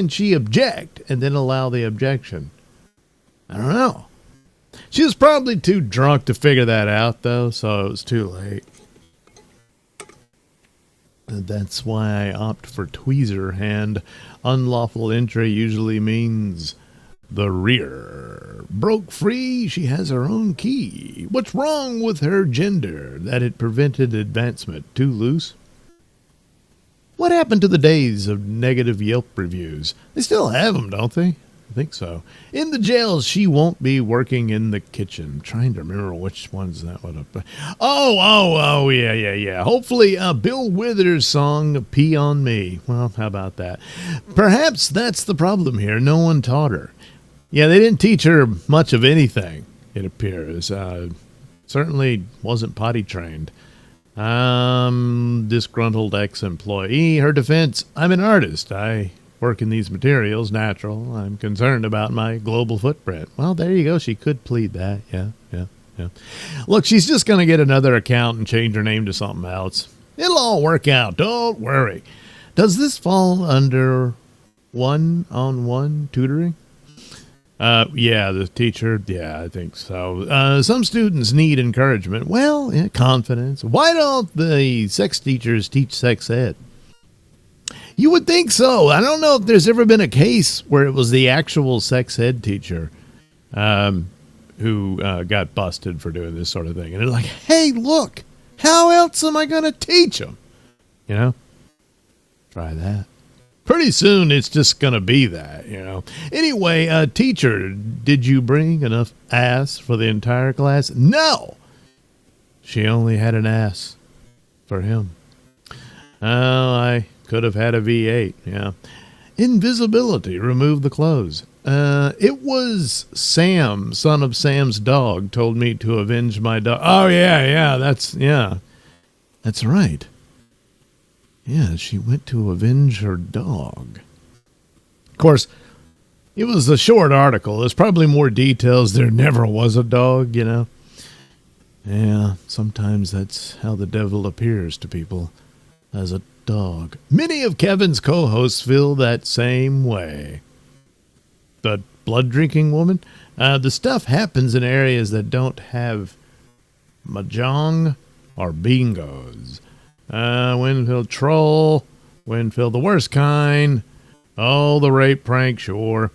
she object and then allow the objection? I don't know. She was probably too drunk to figure that out, though, so it was too late. And that's why I opt for tweezer hand. Unlawful entry usually means the rear. Broke free, she has her own key. What's wrong with her gender that it prevented advancement? Too loose? What happened to the days of negative Yelp reviews? They still have them, don't they? I think so. In the jails, she won't be working in the kitchen. I'm trying to remember which one's that one. Yeah. Hopefully, Bill Withers' song, Pee on Me. Well, how about that? Perhaps that's the problem here. No one taught her. Yeah, they didn't teach her much of anything, it appears. Certainly wasn't potty trained. Disgruntled ex-employee. Her defense, I'm an artist. I work in these materials, natural. I'm concerned about my global footprint. Well, there you go. She could plead that. Yeah. Look, she's just going to get another account and change her name to something else. It'll all work out. Don't worry. Does this fall under one-on-one tutoring? Yeah, the teacher. Yeah, I think so. Some students need encouragement. Well, confidence. Why don't the sex teachers teach sex ed? You would think so. I don't know if there's ever been a case where it was the actual sex ed teacher who got busted for doing this sort of thing. And they're like, hey, look, how else am I going to teach them? Try that. Pretty soon it's just going to be that, Anyway, teacher, did you bring enough ass for the entire class? No. She only had an ass for him. Oh, I could have had a V8, yeah. Invisibility, remove the clothes. It was Sam, son of Sam's dog, told me to avenge my dog. Oh, yeah, that's right. Yeah, she went to avenge her dog. Of course, it was a short article. There's probably more details. There never was a dog, Yeah, sometimes that's how the devil appears to people, as a dog. Many of Kevin's co-hosts feel that same way. The blood-drinking woman? The stuff happens in areas that don't have mahjong or bingos. Winfield troll, Winfield the worst kind. Oh, the rape prank, sure.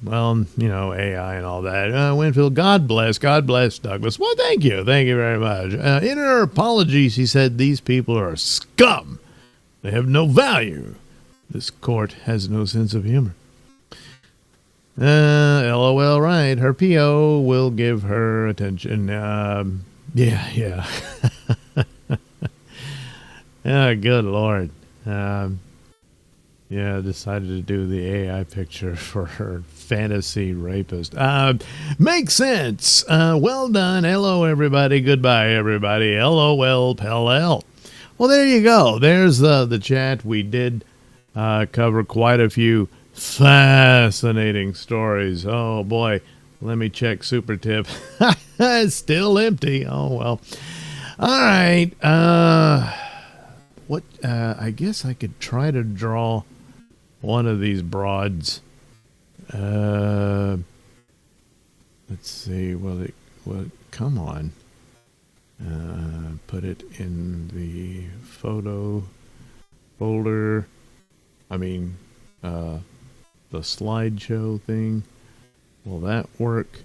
Well, AI and all that. Winfield, God bless Douglas. Well, thank you very much. In her apology, she said these people are scum. They have no value. This court has no sense of humor. LOL, right. Her PO will give her attention. Yeah. Good Lord. Decided to do the AI picture for her fantasy rapist. Makes sense. Well done. Hello, everybody. Goodbye, everybody. LOL, Pell. Well, there you go. There's the chat. We did cover quite a few fascinating stories. Oh, boy. Let me check Super Tip. It's still empty. Oh, well. All right. I guess I could try to draw one of these broads. Let's see. Well, come on. Put it in the photo folder. I mean, the slideshow thing. Will that work?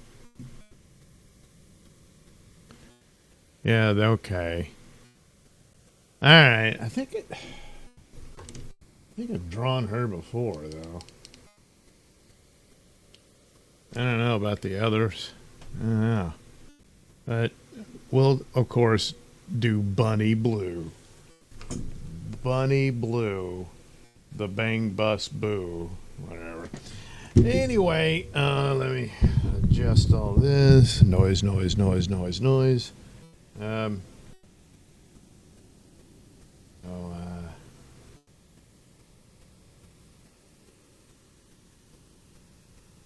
Yeah, okay. All right. I think I've drawn her before, though. I don't know about the others. I don't know. But we'll, of course, do Bunny Blue. Bunny Blue. The Bang Bus Boo. Whatever. Anyway, let me adjust all this. Noise.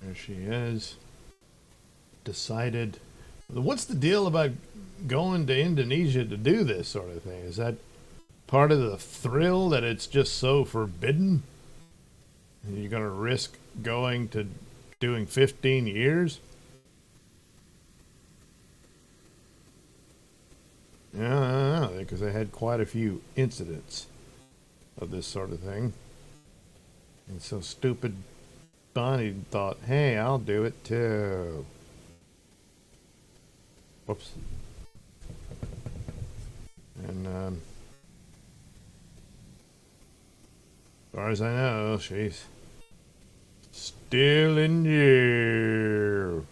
There she is. Decided. What's the deal about going to Indonesia to do this sort of thing? Is that part of the thrill that it's just so forbidden? And you're going to risk going to doing 15 years? Yeah, I don't know, because I had quite a few incidents of this sort of thing. And so stupid Bonnie thought, hey, I'll do it too. Whoops. And as far as I know, she's still in jail.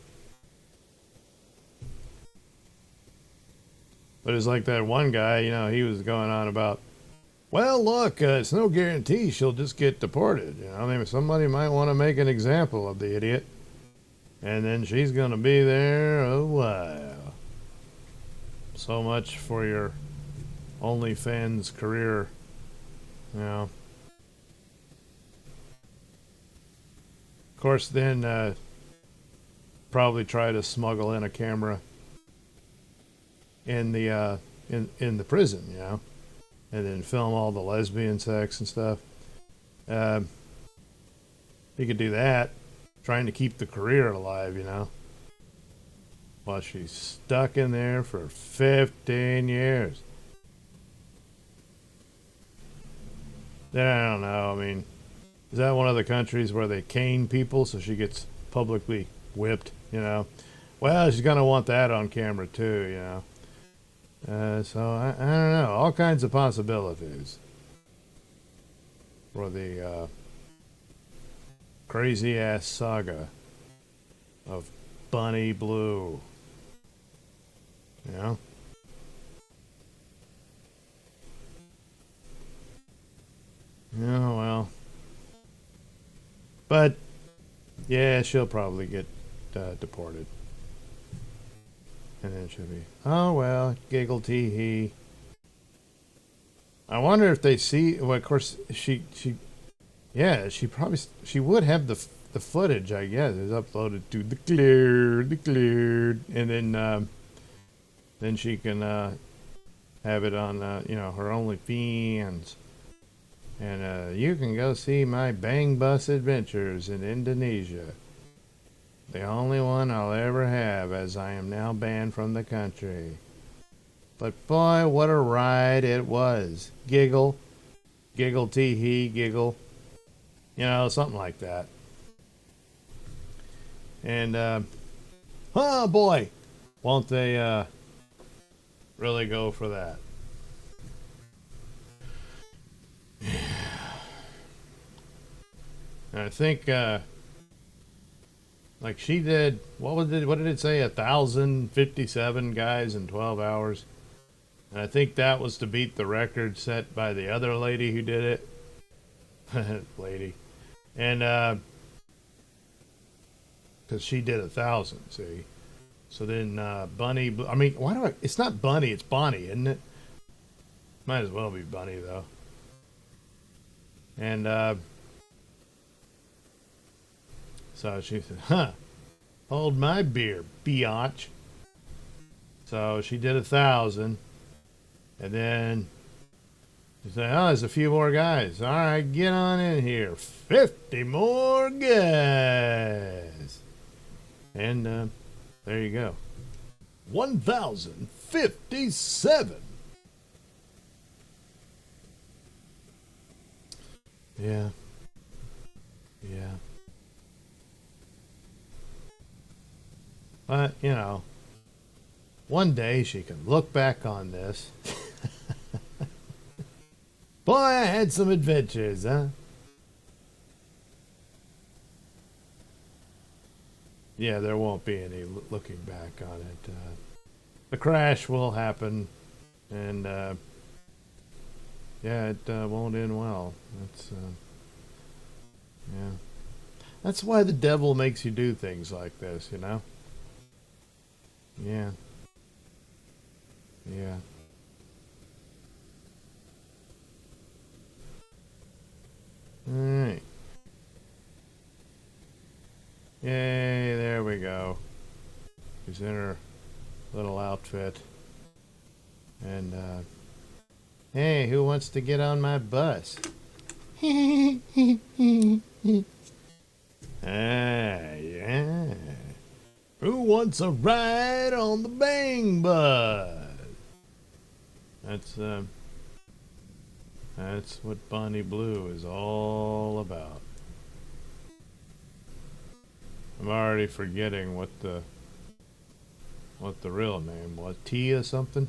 But it's like that one guy, you know, he was going on about, well, look, it's no guarantee she'll just get deported. You know, I mean, somebody might want to make an example of the idiot. And then she's going to be there a while. So much for your OnlyFans career, you know. Of course, then probably try to smuggle in a camera in the in the prison, you know, and then film all the lesbian sex and stuff. You could do that, trying to keep the career alive, you know, while she's stuck in there for 15 years. Then I don't know. I mean, is that one of the countries where they cane people so she gets publicly whipped, you know? Well, she's going to want that on camera too, you know. So I don't know. All kinds of possibilities for the crazy ass saga of Bunny Blue. You know? Yeah, well. But, yeah, she'll probably get deported. And then she'll be, oh, well, giggle tee hee. I wonder if they see, well, of course, she would have the footage, I guess, is uploaded to the cleared, and then she can have it on, you know, her OnlyFans. And you can go see my Bang Bus adventures in Indonesia. The only one I'll ever have, as I am now banned from the country. But boy, what a ride it was. Giggle. Giggle tee hee, giggle. You know, something like that. And, oh boy, won't they really go for that. And I think, like she did, what did it say? 1,057 guys in 12 hours. And I think that was to beat the record set by the other lady who did it. Lady. And, because she did 1,000, see? So then, Bunny, I mean, it's not Bunny, it's Bonnie, isn't it? Might as well be Bunny, though. And, so she said, hold my beer, biatch. So she did 1,000. And then she said, oh, there's a few more guys. All right, get on in here. 50 more guys. And there you go. 1,057. Yeah. Yeah. But, you know, one day she can look back on this. Boy, I had some adventures, huh? Yeah, there won't be any looking back on it. The crash will happen, and yeah, it won't end well. That's yeah. That's why the devil makes you do things like this, you know? Yeah. Yeah. All right. Yay, there we go. She's in her little outfit. And, hey, who wants to get on my bus? Yeah. Who wants a ride on the Bang Bus? That's what Bonnie Blue is all about. I'm already forgetting what the real name was. Tia something?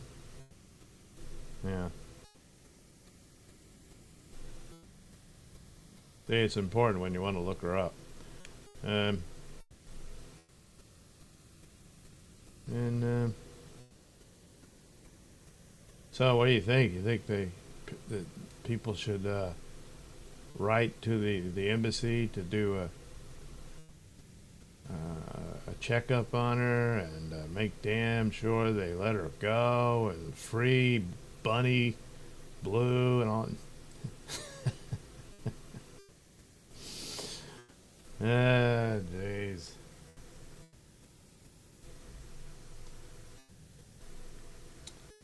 Yeah. See, it's important when you want to look her up. So what do you think? You think that people should write to the embassy to do a checkup on her and make damn sure they let her go and free Bunny Blue and all? Ah, jeez.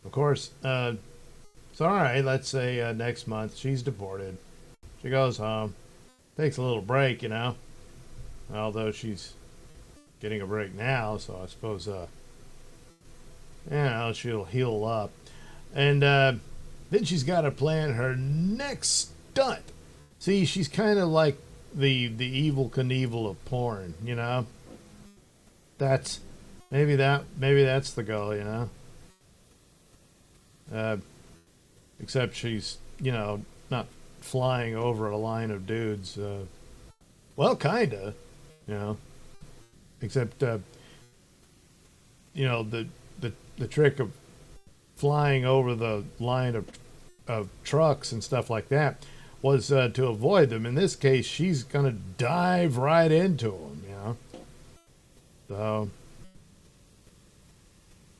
Of course, it's all right. Let's say next month she's deported. She goes home, takes a little break, you know. Although she's getting a break now, so I suppose, you know, she'll heal up. And then she's got to plan her next stunt. See, she's kind of like the evil Knievel of porn, you know. Maybe that's the goal, you know. Except she's, you know, not flying over a line of dudes. Well, kinda, you know. Except, you know, the trick of flying over the line of trucks and stuff like that was to avoid them. In this case, she's gonna dive right into them, you know. So,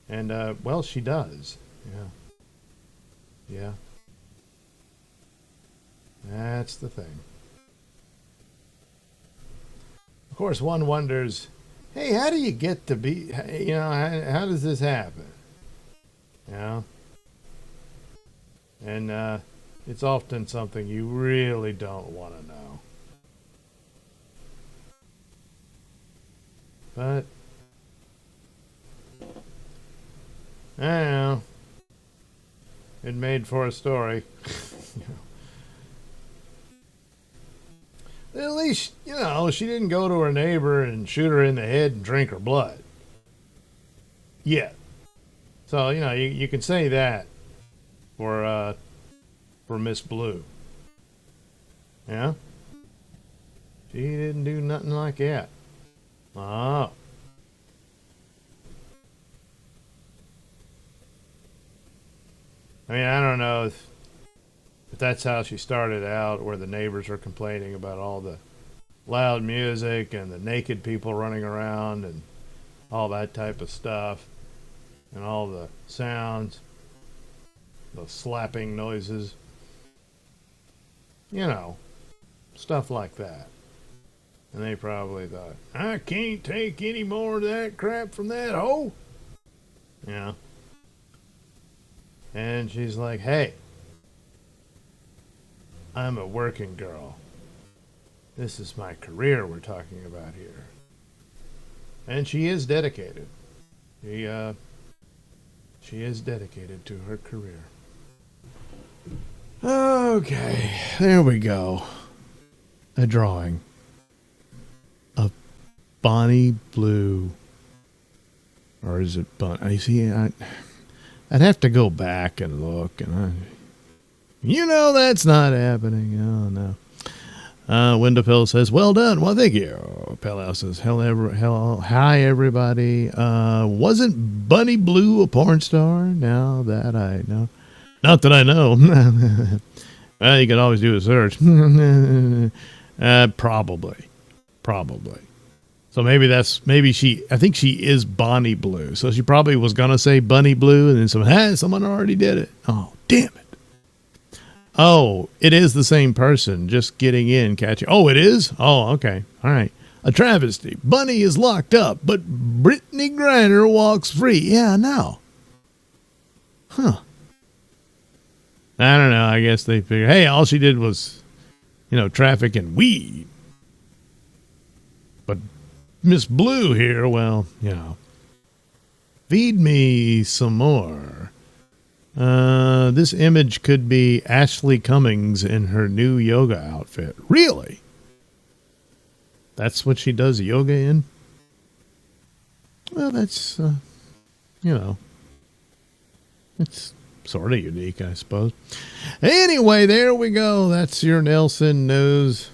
and well, she does, yeah. Yeah. That's the thing. Of course, one wonders, hey, how do you get to be, you know, how does this happen? You know? And it's often something you really don't want to know. But, I don't know. It made for a story. At least, you know, she didn't go to her neighbor and shoot her in the head and drink her blood. Yet. So, you know, you can say that for Miss Blue. Yeah? She didn't do nothing like that. Oh. I mean, I don't know if that's how she started out, where the neighbors are complaining about all the loud music and the naked people running around and all that type of stuff and all the sounds, the slapping noises, you know, stuff like that. And they probably thought, I can't take any more of that crap from that hoe. Yeah. And she's like, hey, I'm a working girl. This is my career we're talking about here. And she is dedicated. She is dedicated to her career. Okay, there we go. A drawing of Bonnie Blue. Or is it Bonnie? I'd have to go back and look. And that's not happening. Oh, no. Windowpill says, well done. Well, thank you. Pell says, hi, everybody. Wasn't Bunny Blue a porn star? Now that I know. Not that I know. Well, you can always do a search. Probably. So I think she is Bonnie Blue. So she probably was going to say Bunny Blue, and then someone already did it. Oh, damn it. Oh, it is the same person, just getting in, catching. Oh, it is? Oh, okay. All right. A travesty. Bunny is locked up, but Brittany Griner walks free. Yeah, no. Huh. I don't know. I guess they figure, hey, all she did was, traffic in weed. But Miss Blue here, well, feed me some more. This image could be Ashley Cummings in her new yoga outfit. Really? That's what she does yoga in? Well, that's, it's sort of unique, I suppose. Anyway, there we go. That's your Nailsin News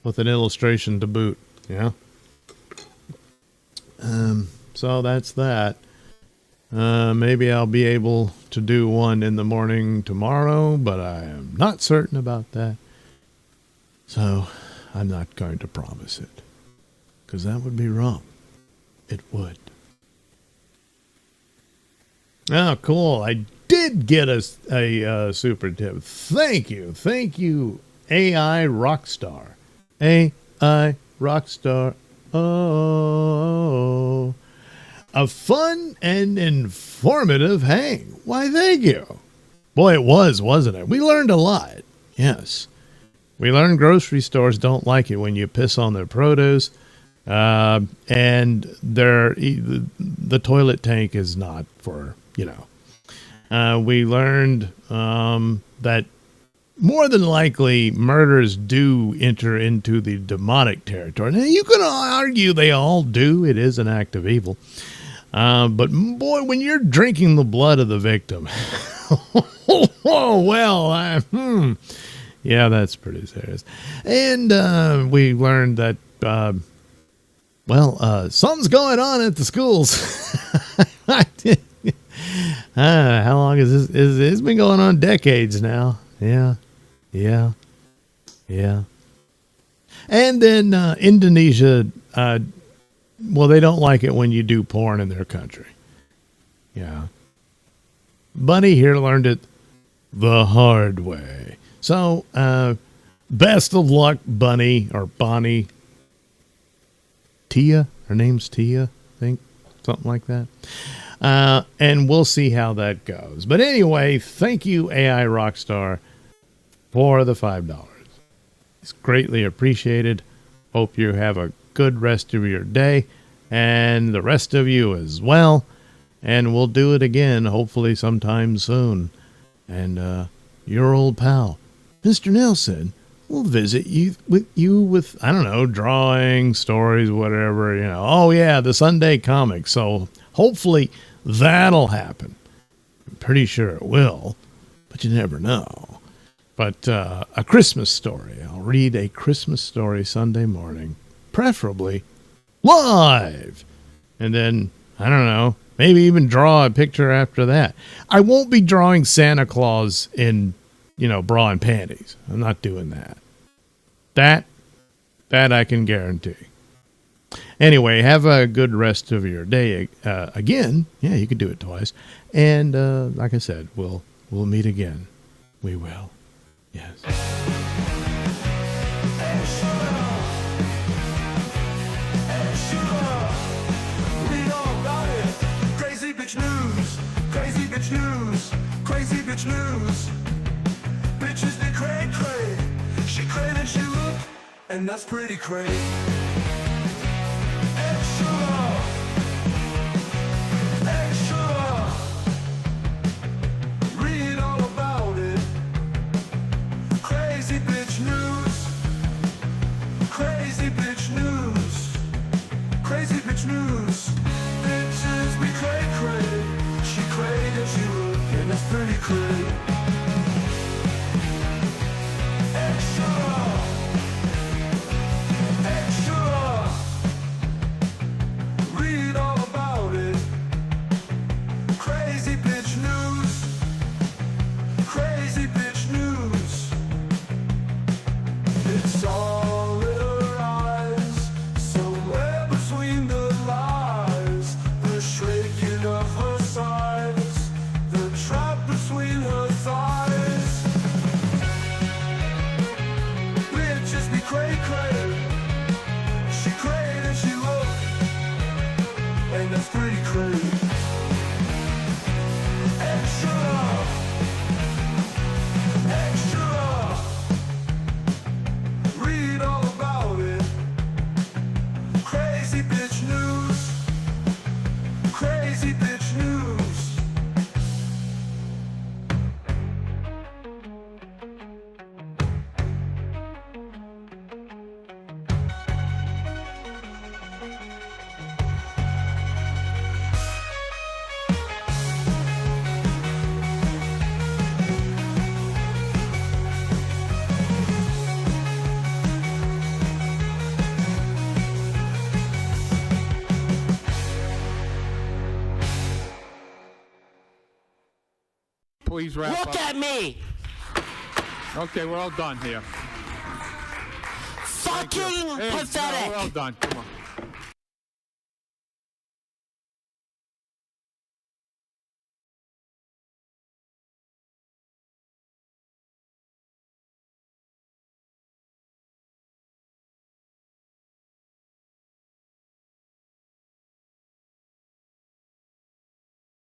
with an illustration to boot. Yeah. So that's that. Maybe I'll be able to do one in the morning tomorrow, but I am not certain about that. So I'm not going to promise it, because that would be wrong. It would. Oh, cool. I did get a super tip. Thank you, AI Rockstar. AI Rockstar. Oh. A fun and informative hang. Why, thank you. Boy, it was, wasn't it? We learned a lot. Yes. We learned grocery stores don't like it when you piss on their produce. And the toilet tank is not for, we learned that more than likely murders do enter into the demonic territory. Now, you can argue they all do. It is an act of evil. But boy, when you're drinking the blood of the victim, yeah, that's pretty serious. And we learned that, something's going on at the schools. How long is this? It's been going on decades now. Yeah. And then Indonesia, they don't like it when you do porn in their country. Yeah. Bunny here learned it the hard way. So, best of luck, Bunny, or Bonnie. Tia? Her name's Tia, I think. Something like that. And we'll see how that goes. But anyway, thank you, AI Rockstar, for the $5. It's greatly appreciated. Hope you have a good rest of your day, and the rest of you as well. And we'll do it again, hopefully sometime soon. And your old pal, Mr. Nailsin, will visit you with, I don't know, drawing, stories, whatever, Oh, yeah, the Sunday comic. So hopefully that'll happen. I'm pretty sure it will, but you never know. But a Christmas story. I'll read a Christmas story Sunday morning, preferably live. And then, I don't know, maybe even draw a picture after that. I won't be drawing Santa Claus in, bra and panties. I'm not doing that. That I can guarantee. Anyway, have a good rest of your day. Again, yeah, you could do it twice. And like I said, we'll meet again. We will. Yes. bitch news. Bitches they cray cray. She cray and she look, and that's pretty cray. Extra, extra. Read all about it. Crazy bitch news. Crazy bitch news. Crazy bitch news. Bitches be cray cray. She cray and she look, and that's pretty cray. Extra, extra. Read all about it. Crazy bitch news. Crazy bitch news. It's all in her eyes, somewhere between the lies, the shrinking of her sides, the trap between her thighs. Bitches be cray cray. She cray and she look, and that's pretty cray. Extra, extra. Read all about it. Crazy bitch news. Crazy bitch news. Please wrap up. Look at me! Okay, we're all done here. Fucking Hey, pathetic! no, we're all done. Come on.